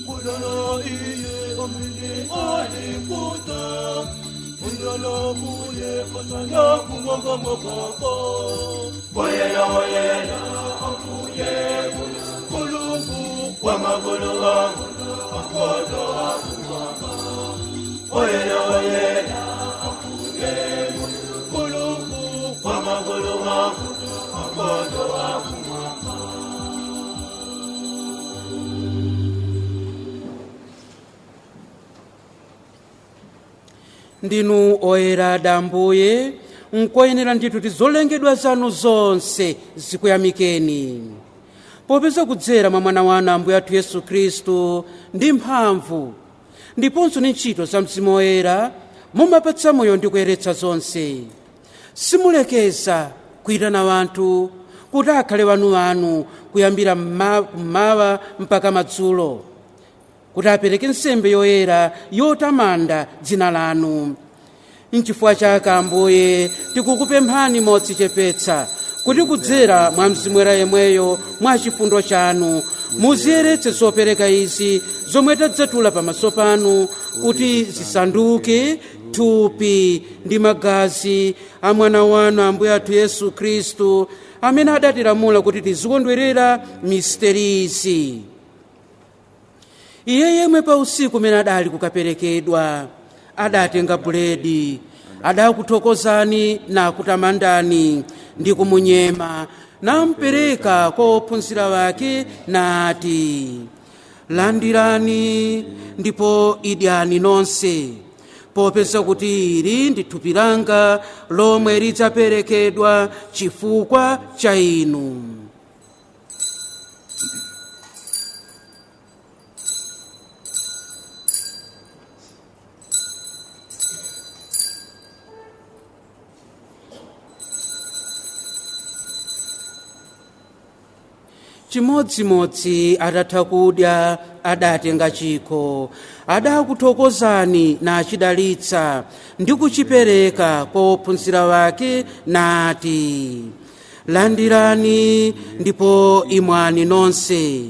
Mudana iye omini alikuta, mudana kuye kosana kumwamba mwamba. Oyera oyera Ambuye Mulungu wa magolo akono akono akumwamba. Oyera oyera Ambuye Mulungu wa magolo akono akono akumwamba. Ndinu oyera Ambuye, nkoyenera ndithu tizolengedwa zanu zonse zikuyamikeni. Popeza kudzera mwa mwana wanu Ambuye athu Yesu Khristu ndi mphamvu ndiponso ni ntchito za Mzimu Woyera mumapatsa moyo ndi kuyeretsa zonse. Simulekeza kuyitana wanthu kuti akhale wanu kuyambira mmawa mpaka madzulo, kuti apereke nsembe yoyera yotamanda dzina lanu. N'chifukwa chake Ambuye tikukupemphani modzichepetsa kuti kudzera mwa Mzimu Woyera yemweyo mwa chifundo chanu muziyeretse zopereka izi zomwe tadzatula pamaso panu, kuti zisanduke thupi ndi magazi a mwana wanu Ambuye athu Yesu Khristu, amene adatilamula kuti tizikondwerera misteri izi. Iye yemwe pa usiku umene adali kukaperekedwa adatenga buledi, adakuthokozani nakutamandani ndi kumunyema, nampereka kwa ophunzira wake nati: landirani ndipo idyani nonse, popeza kuti ili ndi thupi langa lomwe lidzaperekedwa chifukwa cha inu. chimodzimodzi atatha kudya adatenga chikho, adakuthokozani nachidalitsa ndi kuchipereka kwa ophunzira wake nati, landirani ndipo imwani nonse,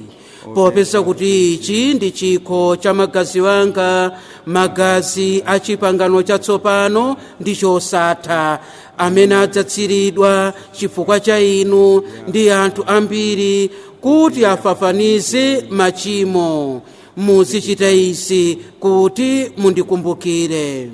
popeza kuti ichi ndi chikho cha magazi wanga, magazi a chipangano chatsopano ndi chosatha, amene adzatsiridwa chifukwa cha inu ndi anthu ambiri kuti afafanize machimo. Muzichita izi kuti mundikumbukire.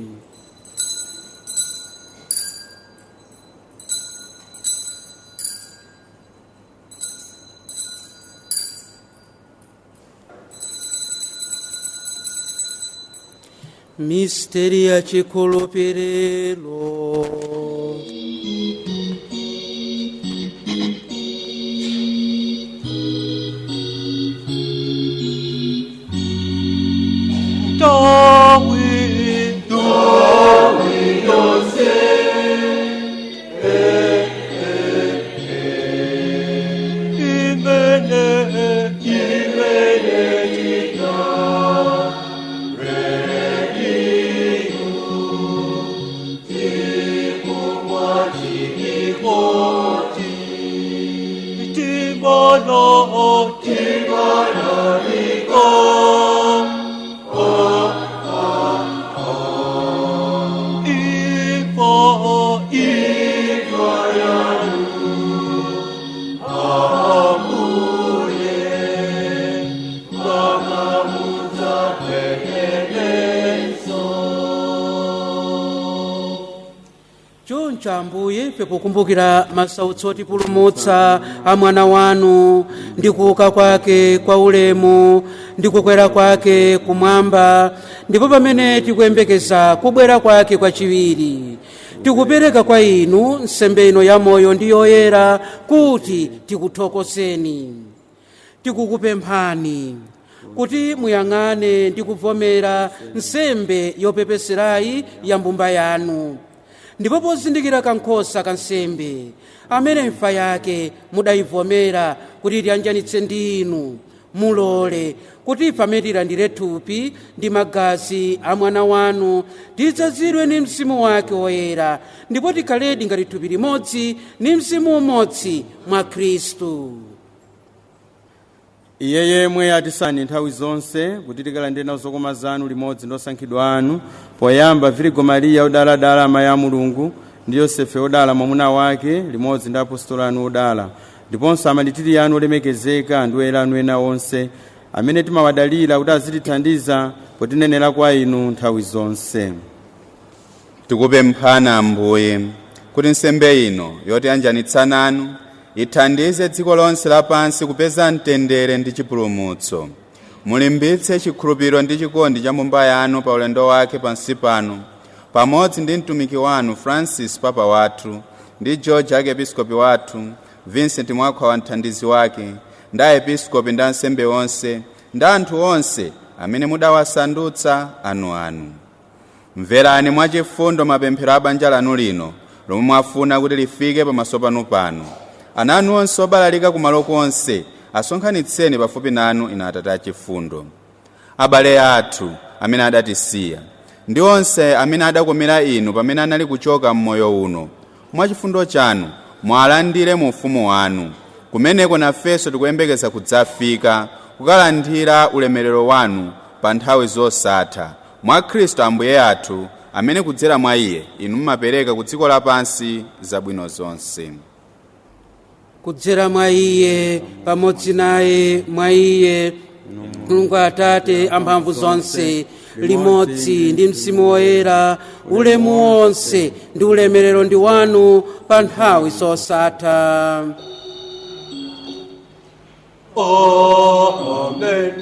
Misteri ya chikhulupiriro. Ambuye, pokumbukira masautso otipulumutsa a mwana wanu ndi kuuka kwake kwa ulemu ndi kukwera kwake kumwamba, ndipo pamene tikuyembekeza kubwera kwake kwachiwiri, tikupereka kwa inu nsembe ino ya moyo ndi yoyera kuti tikuthokozeni. Tikukupemphani kuti muyang'ane ndi kuvomera nsembe yopepeserayi ya mbumba yanu, ndipo pozindikira kankhosa ka nsembe amene imfa yake mudayivomera kuti tiyanjanitse ndi inu, mulole kuti ife amene tilandire thupi ndi magazi a mwana wanu tidzazidwe ndi mzimu wake woyera, ndipo tikhaledi ngati thupi limodzi ndi mzimu umodzi mwa Khristu. Iye yemwe atisani nthawi zonse kuti tikalandire nawo zokoma zanu limodzi ndi osankhidwa anu, poyamba Virigo Mariya odaladala amayi a Mulungu, ndi Yosefe odala mwamuna wake, limodzi ndi apostolo anu odala, ndiponso amalitiri anu olemekezeka ndi oyera anu ena onse, amene timawadalira kuti azitithandiza potinenera kwa inu nthawi zonse. Tikupemphana Ambuye kuti nsembe ino yotiyanjanitsa nanu ithandize dziko lonse lapansi kupeza mtendere ndi chipulumutso. Mulimbitse chikhulupiriro ndi chikondi cha mbumba yanu pa ulendo wake pansi pano, pamodzi ndi mtumiki wanu Francis Papa wathu, ndi George Archiepiscopi wathu, Vincent Mwakha mthandizi wake, ndi aepiskopi ndi ansembe onse, ndi anthu onse amene mudawasandutsa anu. Mverani mwachifundo mapemphero a banja lanu lino, lomwe mwafuna kuti lifike pamaso panu pano. Ana anu onse obalalika kumalo konse asonkhanitseni pafupi nanu inu Atate achifundo. Abale athu amene adatisiya ndi onse amene adakomera inu pamene anali kuchoka mmoyo uno, mwachifundo chanu mwalandire mu ufumu wanu, kumeneko nafenso tikuyembekeza kudzafika kukalandira ulemerero wanu pa nthawi zosatha, mwa Khristu Ambuye athu, amene kudzera mwa Iye inu mumapereka ku dziko lapansi zabwino zonse. Kudzera mwa Iye, pamodzi naye, mwa Iye, Mulungu Atate amphamvu zonse, limodzi ndi Mzimu Woyera, ulemu wonse ndi ulemerero ndi wanu pa nthawi zosatha. Amen.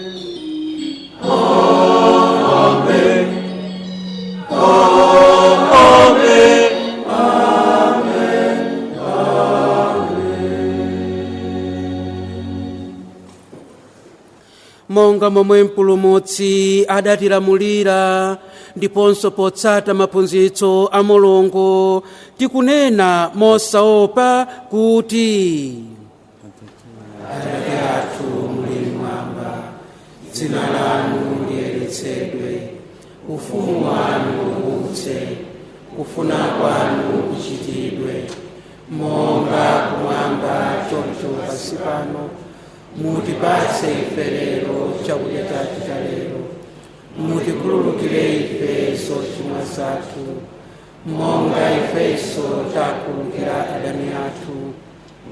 Amen. Amen. Monga momwe mpulumutsi adatilamulira ndiponso potsata maphunzitso a Mulungu, tikunena mosaopa kuti Atate dzina lanu liyeretsedwe, ufumu wanu udze, kufuna kwanu kuchitidwe, monga kumwamba choncho pansi pano. Mutipatse ife lero chakudya chathu cha lero, mutikhululukire ife zochimwa zathu, monga ifenso takhululukira adani athu.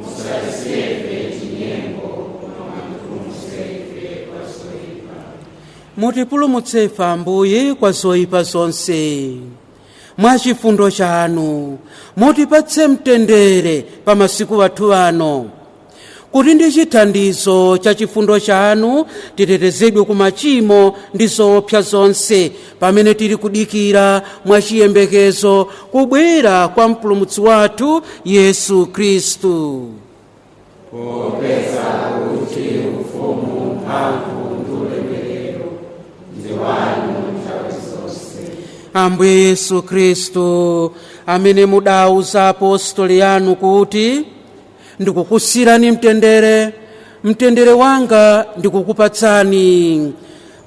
Musatisiye ife m'chinyengo, koma mutipulumutse ife kwa zoyipa. Mutipulumutse ife Ambuye kwa zoyipa zonse. Mwa chifundo chanu mutipatse mtendere pa masiku athu ano, kuti ndi chithandizo cha chifundo chanu titetezedwe ku machimo ndi zoopsa zonse pamene tili kudikira mwa chiyembekezo kubwera kwa mpulumutsi wathu Yesu Khristu. popeza kuti ufumu, mphamvu ndi ulemerero ndi wanu nthawi zonse. Ambuye Yesu Khristu, amene mudauza apostoli anu kuti ndikukusirani mtendere, mtendere wanga ndikukupatsani,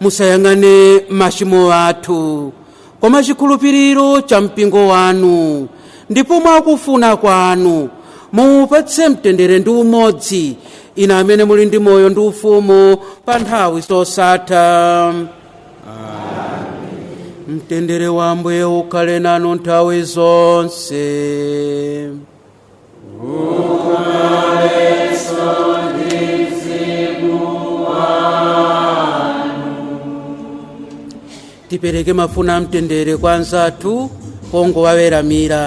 musayang'ane machimo athu koma chikhulupiriro cha mpingo wanu, ndipo mwakufuna kwanu mupatse mtendere ndi umodzi, inu amene muli ndi moyo ndi ufumu pa nthawi zosatha. Mtendere wa Ambuye ukhale nanu nthawi zonse. Tipereke mafuna mtendere kwa anzathu pongowaweramira.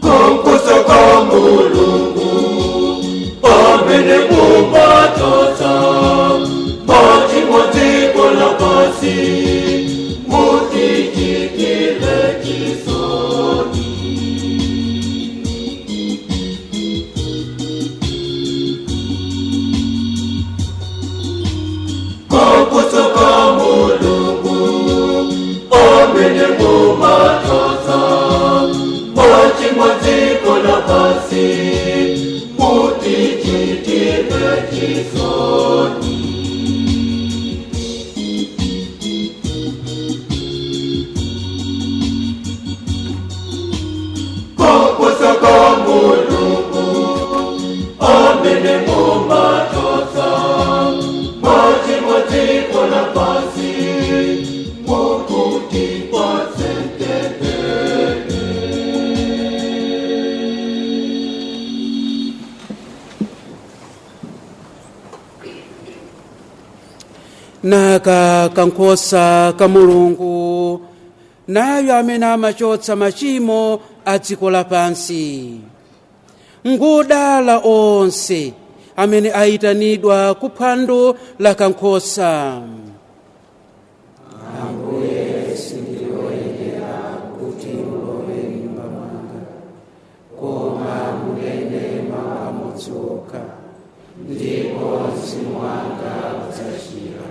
Konkuso kwa Mulungu, pamene mumatosa, machimo dziko lapansi, mutichitire chisoni. Konkuso kwa Mulungu, pamene mumatosa, machimo dziko lapansi, mutichitire chisoni. Konkuso kwa Mulungu, amene mumatosa, machimo dziko lapansi, mutipatse mtendere. Naka kankhosa ka Mulungu, nayo amene amachotsa machimo a dziko lapansi. Ngodala onse amene ayitanidwa ku phwando la kankhosa. Ambuye, sindioyenera kuti ulowe m'nyumba mwanga, koma munene mawu amodzi okha, ndipo mzimu wanga udzachira.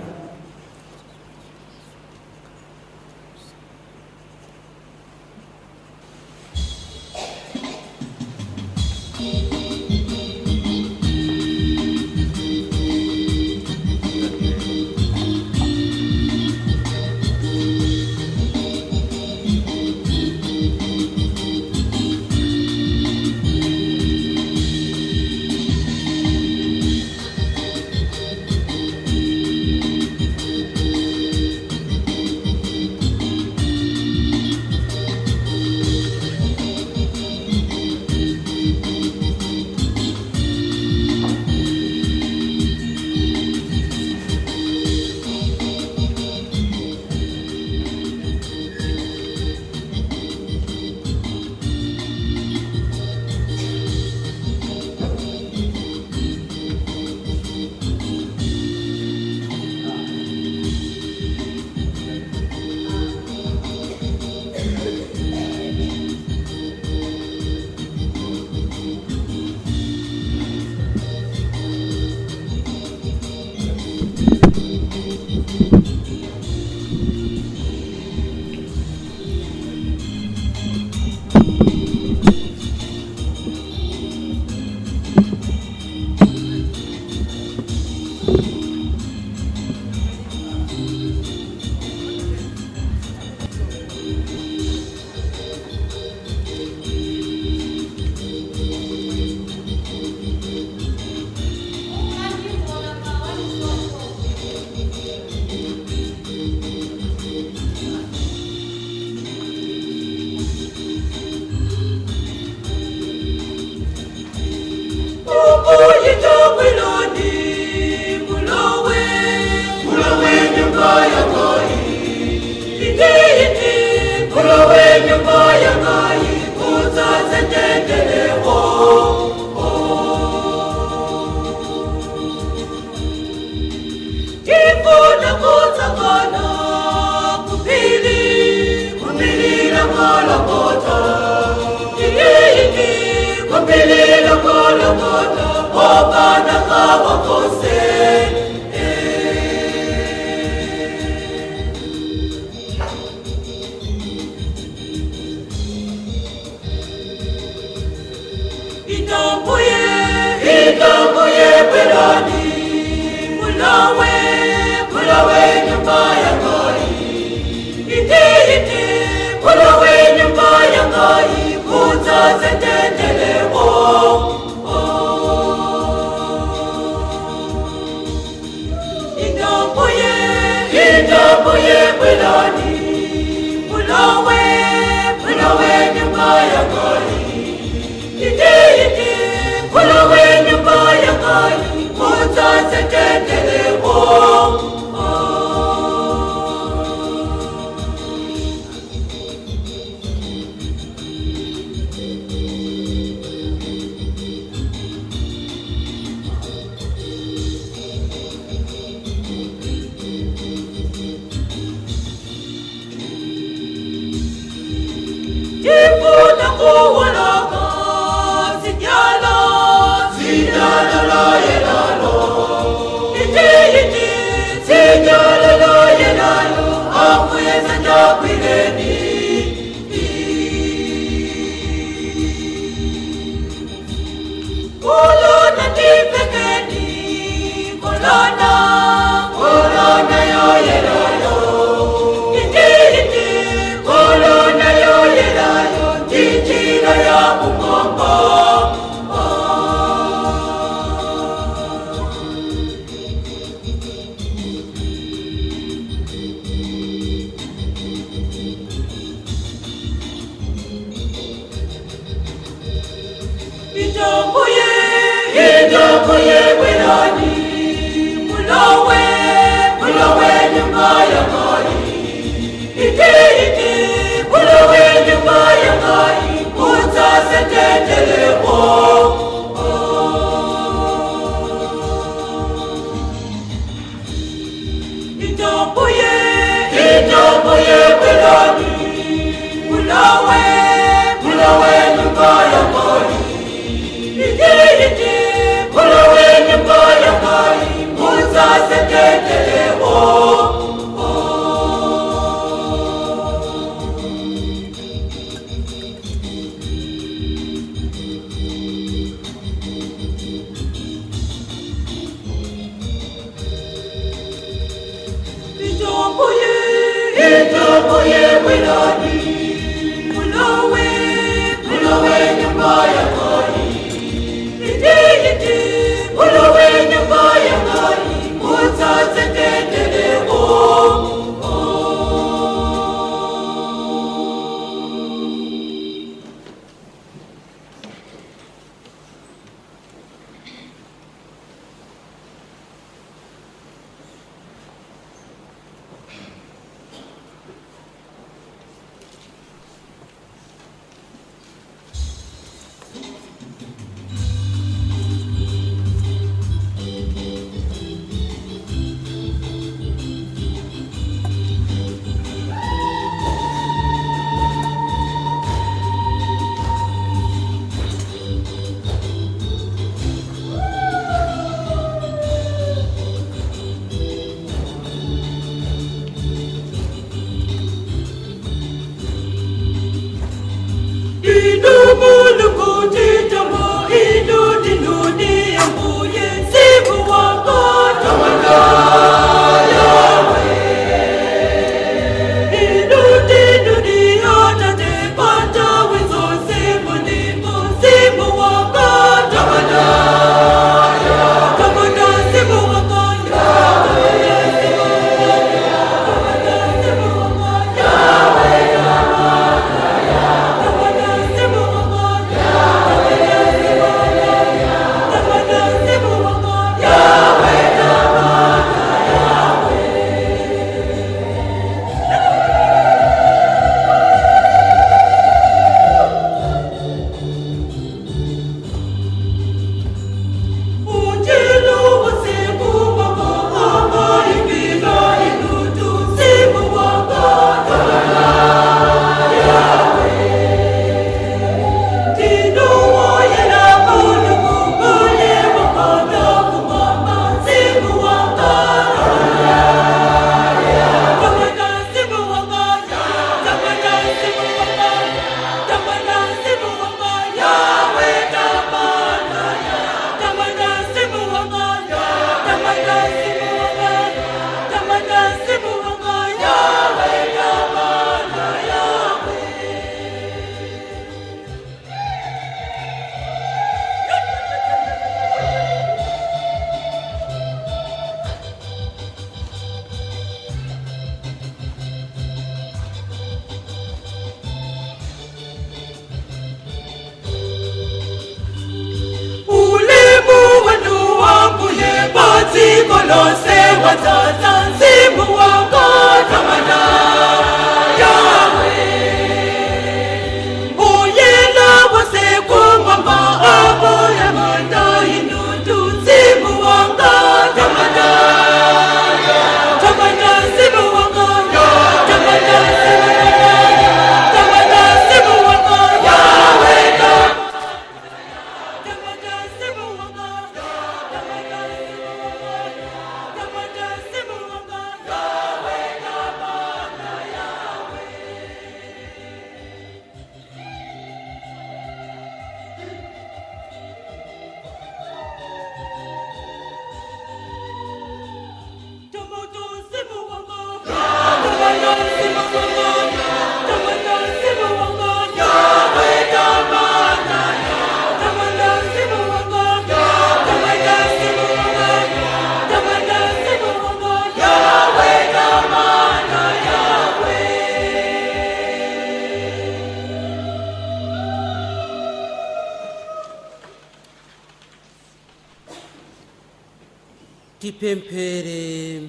Tipemphere.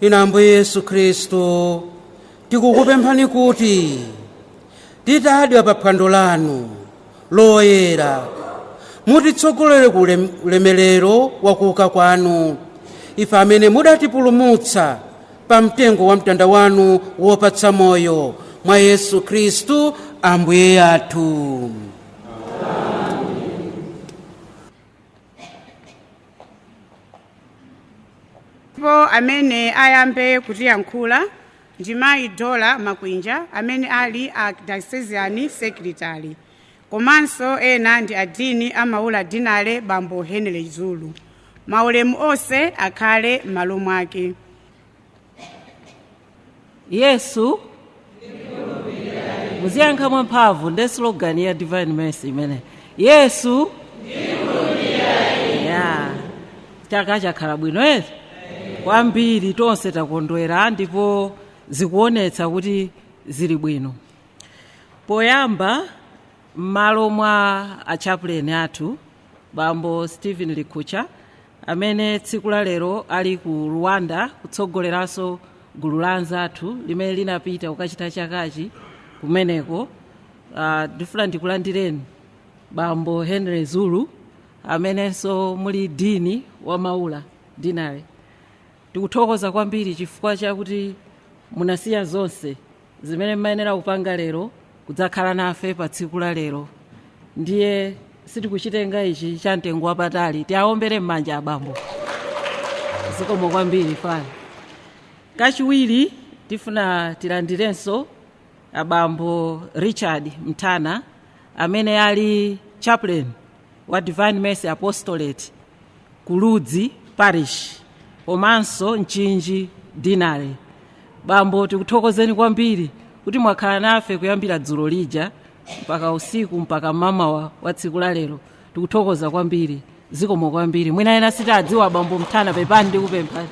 Inu Ambuye Yesu Khristu, tikukupemphani kuti titadya pa phwando lanu loyera mutitsogolere ku ulemerero wa kuuka kwanu, ife amene mudatipulumutsa pa mtengo wa mtanda wanu wopatsa moyo, mwa Yesu Khristu Ambuye athu. Amene ayambe kutiyankhula ndi Mayi Dola Makwinja amene ali a Diocesan Secretary, komanso ena ndi adini amaula dinale Bambo Henry Zulu. Maulemu onse akhale m'malo mwake. Yesu muziyankha mwamphamvu ndi slogan ya Divine Mercy imene Yesu ya chaka chakhala bwino ere kwambiri, tonse takondwera ndipo zikuonetsa kuti zili bwino. Poyamba m'malo mwa achaplain athu Bambo Stephen Likucha amene tsiku la lero ali ku Rwanda kutsogoleranso gulu la anzathu limene linapita kukachita chakachi kumeneko. Ndifuna ndikulandireni Bambo Henry Zulu amenenso muli dini wa maula dinale. Tikuthokoza kwambiri chifukwa chakuti munasiya zonse zimene mmayenera kupanga lero kudzakhala nafe pa tsiku la lero. Ndiye sitikuchitenga ichi cha mtengo wapatali, tiaombere m'manja abambo. Zikomo kwambiri fani. Kachiwiri tifuna tilandirenso abambo Richard Mtana amene ali chaplain wa Divine Mercy Apostolate ku Ludzi Parish komanso Mchinji dinale. Bambo tikuthokozeni kwambiri kuti mwakhala nafe kuyambira dzulo lija mpaka usiku mpaka mama wa tsiku la lero. Tikuthokoza kwambiri, zikomo kwambiri. Mwina ena sitadziwa Bambo Mtana pepani ndikupempha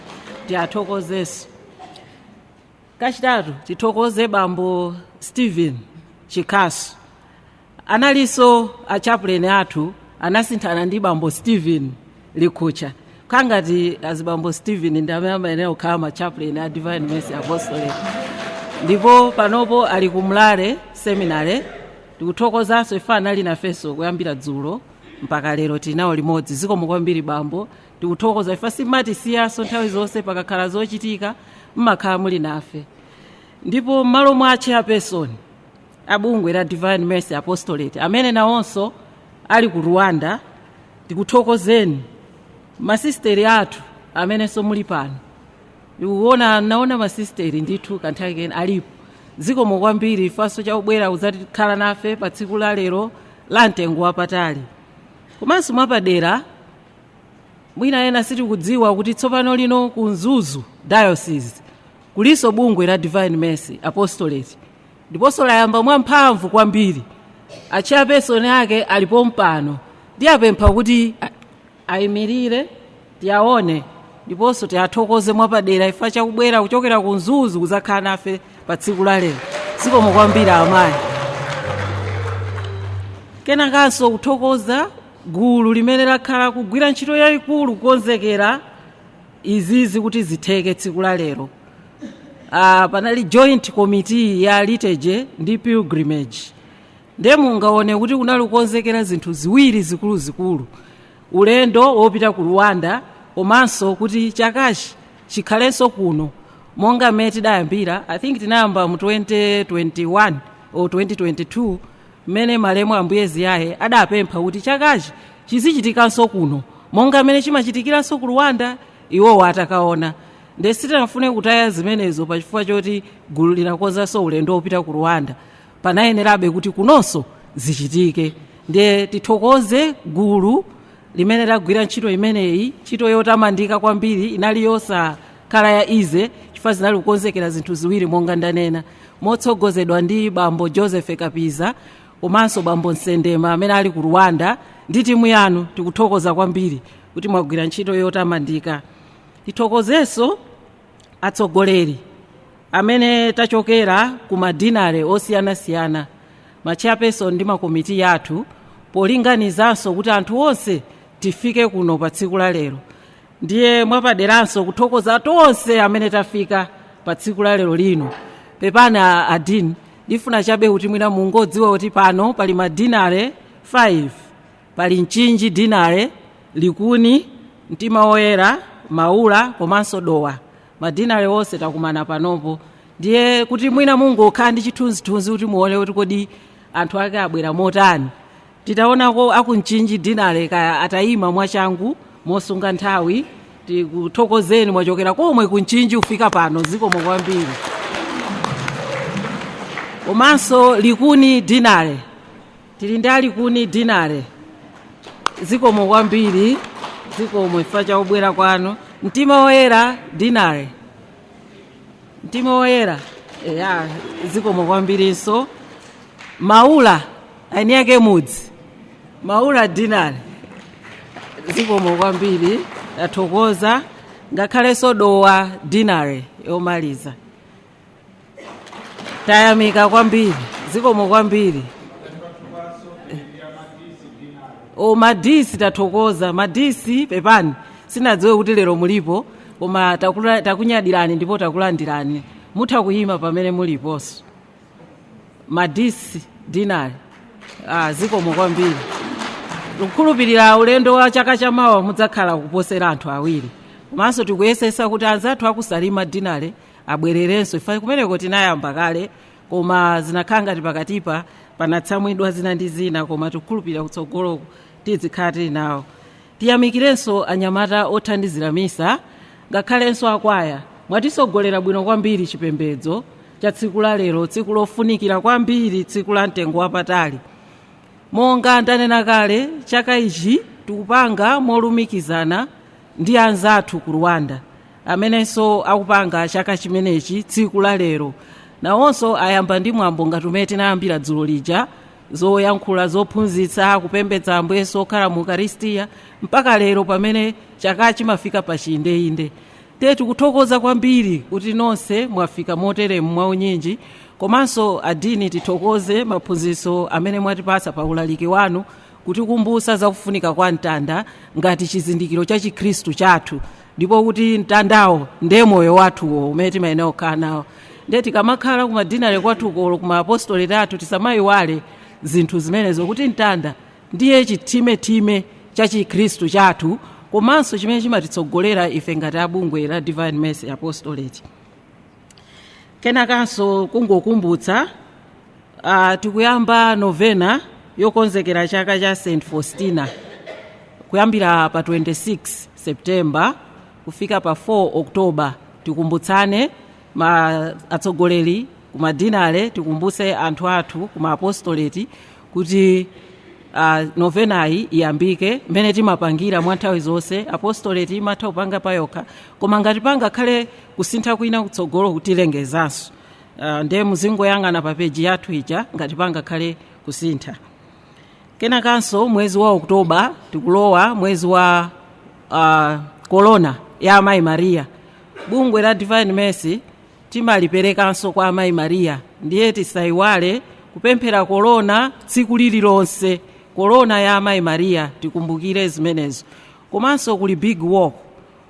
tiathokozeso. Kachitatu tithokoze Bambo Stephen Chikasu analiso a chaplain athu anasinthana ndi Bambo Stephen Likucha kangati azibambo Stephen ndi amene amayenera kukhala ma chaplain a Divine Mercy Apostolate, ndipo panopo ali kumulale seminary. Tikuthokozanso ife anali nafenso kuyambira dzulo mpaka lero tinawo limodzi. Zikomo kwambiri bambo, tikuthokoza ife simatisiyanso nthawi zonse pakakhala zochitika mmakhala muli nafe. Ndipo m'malo mwa chairperson abungwe la Divine Mercy Apostolate amene nawonso ali ku Rwanda, tikuthokozeni masisteri athu amenenso muli pano. Naona masisteri ndithu kanthawi kena alipo. Zikomo kwambiri ifanso chaubwera kudzakhala nafe pa tsiku la lero la mtengo wapatali. Komanso mwapadera mwina ena sitikudziwa kuti tsopano lino ku Mzuzu Diocese kuliso bungwe la Divine Mercy Apostolate, ndiponso layamba mwamphamvu kwambiri. Achairperson ake alipo mpano, ndiyapempha kuti ayimirire tiyaone ndiponso tiyathokoze mwapadera ifa chakubwera kuchokera ku Mzuzu kudzakhala nafe pa tsiku la lero. Zikomo kwambiri amayi. Kenakanso kuthokoza gulu limene lakhala kugwira ntchito yayikulu kukonzekera izizi kuti zitheke tsiku la lero. Panali joint committee ya liturgy ndi pilgrimage. Ndiye mungaone kuti kunali kukonzekera zinthu ziwiri zikuluzikulu, ulendo wopita ku Rwanda komanso kuti chakachi chikhalenso kuno monga mmene tidayambira. I think tinayamba mu 2021 or 2022 mmene malemu Ambuye Ziyaye adapempha kuti chakachi chizichitikanso kuno monga mmene chimachitikiranso ku Rwanda, iwowo atakaona. Ndiye sitinafune kutaya zimenezo pachifukwa choti gulu linakonzanso ulendo wopita ku Rwanda, panayenerabe kuti kunonso zichitike. Ndiye tithokoze gulu limene lagwira ntchito imeneyi, ntchito yotamandika kwambiri, inali yosakhala ya ize chifukwa zinali kukonzekera zinthu ziwiri monga ndanena, motsogozedwa ndi Bambo Joseph Kapiza komanso Bambo Nsendema amene ali ku Rwanda ndi timu yanu. Tikuthokoza kwambiri kuti mwagwira ntchito yotamandika. Tithokozenso atsogoleri amene tachokera ku madinare osiyanasiyana, ma chairperson ndi makomiti yathu, polinganizanso kuti anthu onse tifike kuno pa tsiku la lero. Ndiye mwapaderanso kuthokoza tonse amene tafika pa tsiku la lero lino. Pepani adini ndifuna chabe kuti mwina mungodziwa kuti pano pali madinare 5, pali mchinji dinare, likuni, mtima woyera, maula komanso dowa. Madinare onse takumana panopo. Ndiye kuti mwina mungokhala ndi chithunzithunzi kuti muone kuti kodi anthu ake abwera motani. Titaonako akumchinji dinare kaya atayima mwachangu mosunga nthawi, tikuthokozeni mwachokera komwe kumchinji ufika pano, zikomo kwambiri. Komanso likuni dinare, tili ndi likuni dinare, zikomo kwambiri, zikomo ifa cha ubwera kwanu. Mtima woyera dinare, mtima woyera zikomo kwambirinso. Maula aini yake mudzi, maula dinare, zikomo kwambiri, tathokoza. Ngakhalenso dowa dinare yomaliza, tayamika kwambiri, zikomo kwambiri. Madisi tathokoza, madisi pepani sinadziwe kuti lero mulipo, koma takunyadirani ndipo takulandirani, mutha kuyima pamene muliponso. Madisi dinari, zikomo kwambiri. Lukhulupirira ulendo wa chaka chamawa mudzakhala kuposera anthu awiri. Komanso tikuyesesa kuti anzathu akusalima dinari abwererenso, ifa kumeneko tinayamba kale, koma zinakhala ngati pakatipa panatsamwidwa zina ndi zina, koma tikukhulupirira kutsogoloko tizikhala tili nawo. Tiyamikirenso anyamata othandizira misa, ngakhalenso akwaya. Mwatisogolera bwino kwambiri chipembedzo cha tsiku la lero, tsiku lofunikira kwambiri, tsiku la mtengo wapatali. Monga ndanena kale, chaka ichi tikupanga molumikizana ndi anzathu ku Rwanda, amenenso akupanga chaka chimenechi tsiku la lero. Nawonso ayamba ndi mwambo ngati umene tinayambira dzulo lija, zoyankhula, zophunzitsa, kupembedza Ambuyeso okhala mu Ukaristiya, mpaka lero pamene chaka chimafika pa chiyindeinde. Tikuthokoza kwambiri kuti nonse mwafika moteremu mwaunyinji, komanso adini tithokoze maphunzitso amene mwatipasa pa ulaliki wanu, kutikumbusa za kufunika kwa mtanda ngati chizindikiro cha Chikhristu chathu, ndipo kuti mtandawo ndiye moyo wathuwo umene timayenera kukhala nawo. Ndiye tikamakhala ku madinare kwathuko, ku maapostoleti athu, tisamayiwale zinthu zimenezo, kuti mtanda ndiye chithime cha Chikhristu chathu, komanso chimene chimatitsogolera ife ngati abungwe la Divine Mercy Apostolate. Kenakanso kungokumbutsa, tikuyamba novena yokonzekera chaka cha St. Faustina kuyambira pa 26 September kufika pa 4 Oktoba. Tikumbutsane atsogoleri ku madinare, tikumbuse anthu athu ku maapostoleti kuti novenayi iyambike mmene timapangira mwa nthawi zonse. Apostoleti imatha kupanga payokha, koma ngati pangakhale kusintha kwina kutsogolo kutilengezanso. Ndiye muzingoyang'ana pa peji yathu ija ngati pangakhale kusintha. Kenakanso mwezi wa Oktoba tikulowa mwezi wa Korona ya Amayi Maria. Bungwe la Divine Mercy timaliperekanso kwa Amayi Maria, ndiye tisayiwale kupemphera korona tsiku lililonse. Korona ya Amayi Maria tikumbukire zimenezo. Komanso kuli big walk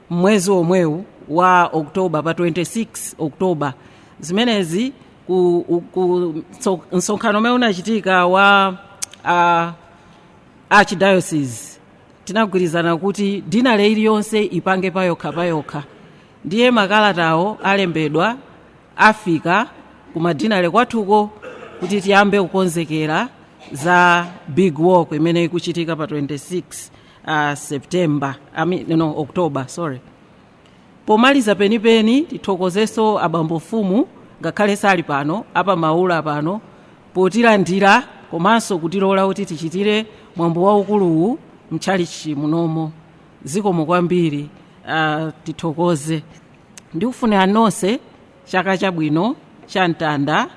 mwezi omwewu wa Oktoba pa 26 Oktoba. Zimenezi msonkhano umene unachitika wa Archdiocese tinagwirizana kuti dinare iliyonse ipange payokha. Ndiye makalatawo alembedwa afika ku madinare kwathuko kuti tiyambe kukonzekera za big walk imene ikuchitika pa 26 September, October, sorry. Pomaliza penipeni tithokozeso abambo mfumu ngakhale sali pano apa maula pano potilandira, komanso kutilola kuti tichitire mwambo waukuluwu mtchalichi munomo. Zikomo kwambiri, tithokoze. Ndikufuna nonse chaka chabwino cha mtanda,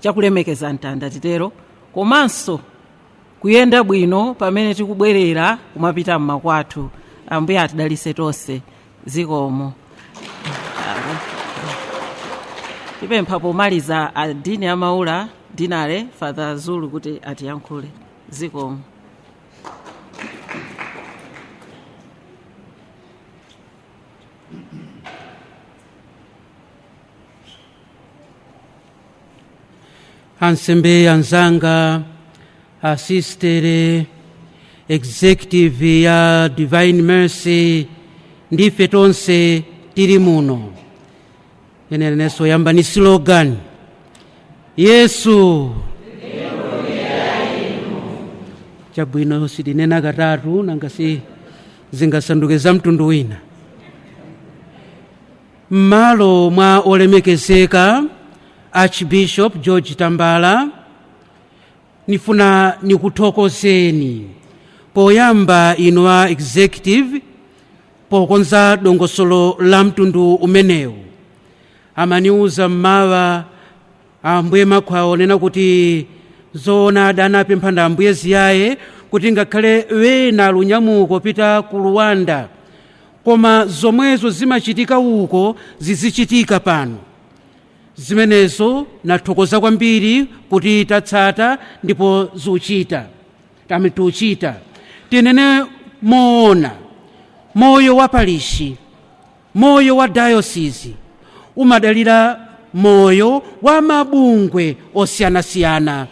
chakulemekeza mtanda titero, komanso kuyenda bwino pamene tikubwerera kumapita mmakwathu. Ambuye atidalise tonse. Zikomo. Tipempha pomaliza adini amaula dinare Father Zulu kuti atiyankhule. Zikomo. ansembe anzanga, asistere, executive ya Divine Mercy, ndife tonse tiri muno. Yeneneso yamba ni slogan, Yesu chabwino sidinena katatu nangasi zingasanduke za mtundu wina. M'malo mwa olemekezeka Archbishop George Tambala, nifuna nikuthokozeni poyamba inu a executive pokonza dongosolo la mtundu umenewu. Amaniuza mmawa ambuye makwawo nena kuti zoona adanapempha ambuye ziyaye kuti ngakhale wena lunyamuko pita ku Rwanda, koma zomwezo zimachitika uko zizichitika pano. Zimenezo nathokoza kwambiri kuti tatsata ndipo zuchita tuchita. Tinene moona moyo wa parishi, moyo wa diocese umadalira moyo wa mabungwe osiyanasiyana.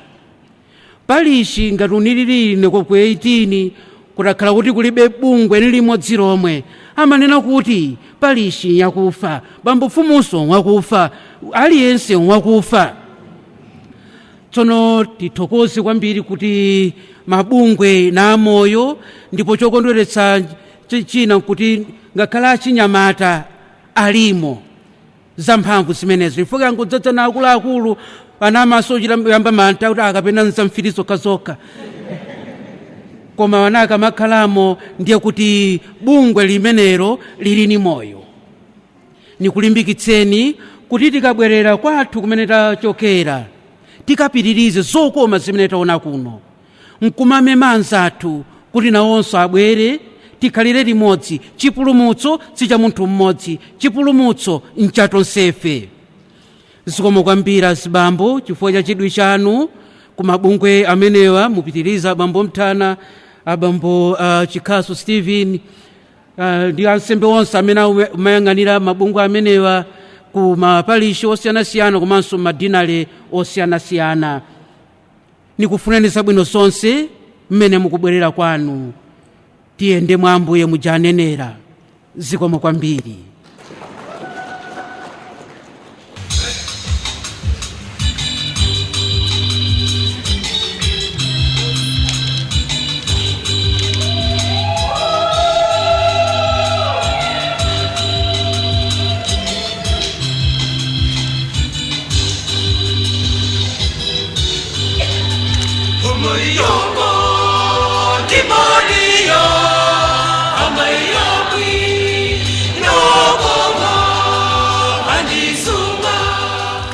Parishi ngati unililire ku 18 kutakhala kuti kulibe bungwe limodzi lomwe, amanena kuti parishi yakufa, bambo mfumuso wakufa, aliyense wakufa. Tsono tithokoze kwambiri kuti mabungwe na moyo, ndipo chokondweretsa china kuti ngakhala achinyamata alimo zamphamvu zimenezo. Ifoka ngudzadza na akuluakulu anamaso yamba manta kuti akapena nzamfirizo kazoka. Koma wanaka makhalamo ndiye kuti bungwe limenero lili ni moyo. Nikulimbikitseni kuti tikabwerera kwathu kumene tachokera tikapitirize zokoma zimene taona kuno. Nkumamema anzathu kuti nawonso abwere tikhalire limodzi. Chipulumutso si cha munthu mmodzi, chipulumutso nchatonsefe. Zikomo kwambiri azibambo chifukwa cha chidwi chanu kumabungwe amenewa. Mupitiriza abambo Mthana, abambo Chikaso Stephen, ndi ansembe onse amene amayang'anira mabungwe amenewa ku maparishi osiyanasiyana komanso madinale osiyanasiyana. Nikufuneni zabwino zonse mmene mukubwerera kwanu. Tiyende mwa Ambuye mujanenera. Zikomo kwambiri.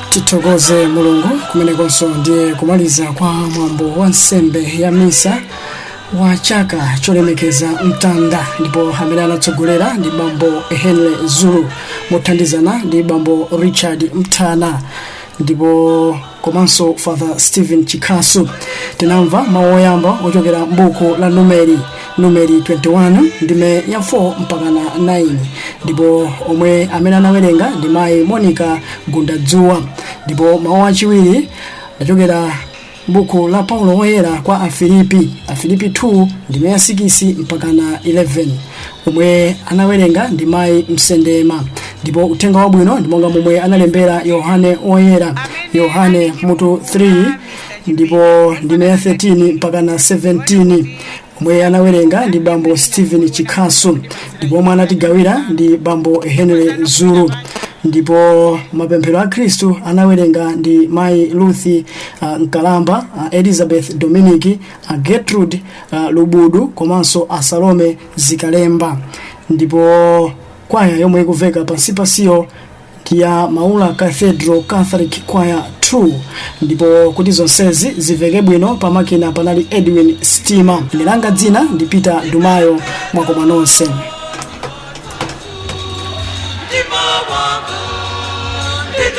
Titogoze Mulungu kumenekonso ndiye kumaliza kwa mwambo wa nsembe ya misa wa chaka cholemekeza mtanda, ndipo amene anatsogolera ndi bambo Henry Zulu mothandizana ndi bambo Richard Mthana, ndipo komanso Father Stephen Chikaso. Tinamva mawu oyamba ochokera mbuku la numeri 21 ndime ya 4 mpaka na 9, ndipo omwe amene anawerenga ndi mayi Monica Gundadzuwa. Ndipo mawu achiwiri achokera mbuku la Paulo woyera kwa Afilipi 2 ndime ya 6 mpaka na 11, omwe anawerenga ndi mayi Msendema. Ndipo uthenga wabwino ndi monga momwe analembera Yohane woyera, Yohane mutu 3 ndipo ndime ya 13 mpaka na 17, omwe anawerenga ndi bambo Stephen Chikaso. Ndipo omwe anatigawira ndi bambo Henry Zulu. Ndipo mapemphero a Kristu anawerenga ndi mayi Luthi Nkalamba, Elizabeth Dominic, Gertrude Lubudu komanso Salome Zikalemba. Ndipo kwaya yomwe ikuveka pansi pasiyo ya Maula Cathedral Catholic Choir 2. Ndipo kuti zonsezi ziveke bwino pamakina panali Edwin Stima. Nilanga dzina ndi Peter Dumayo. Mwakoma nonse. It's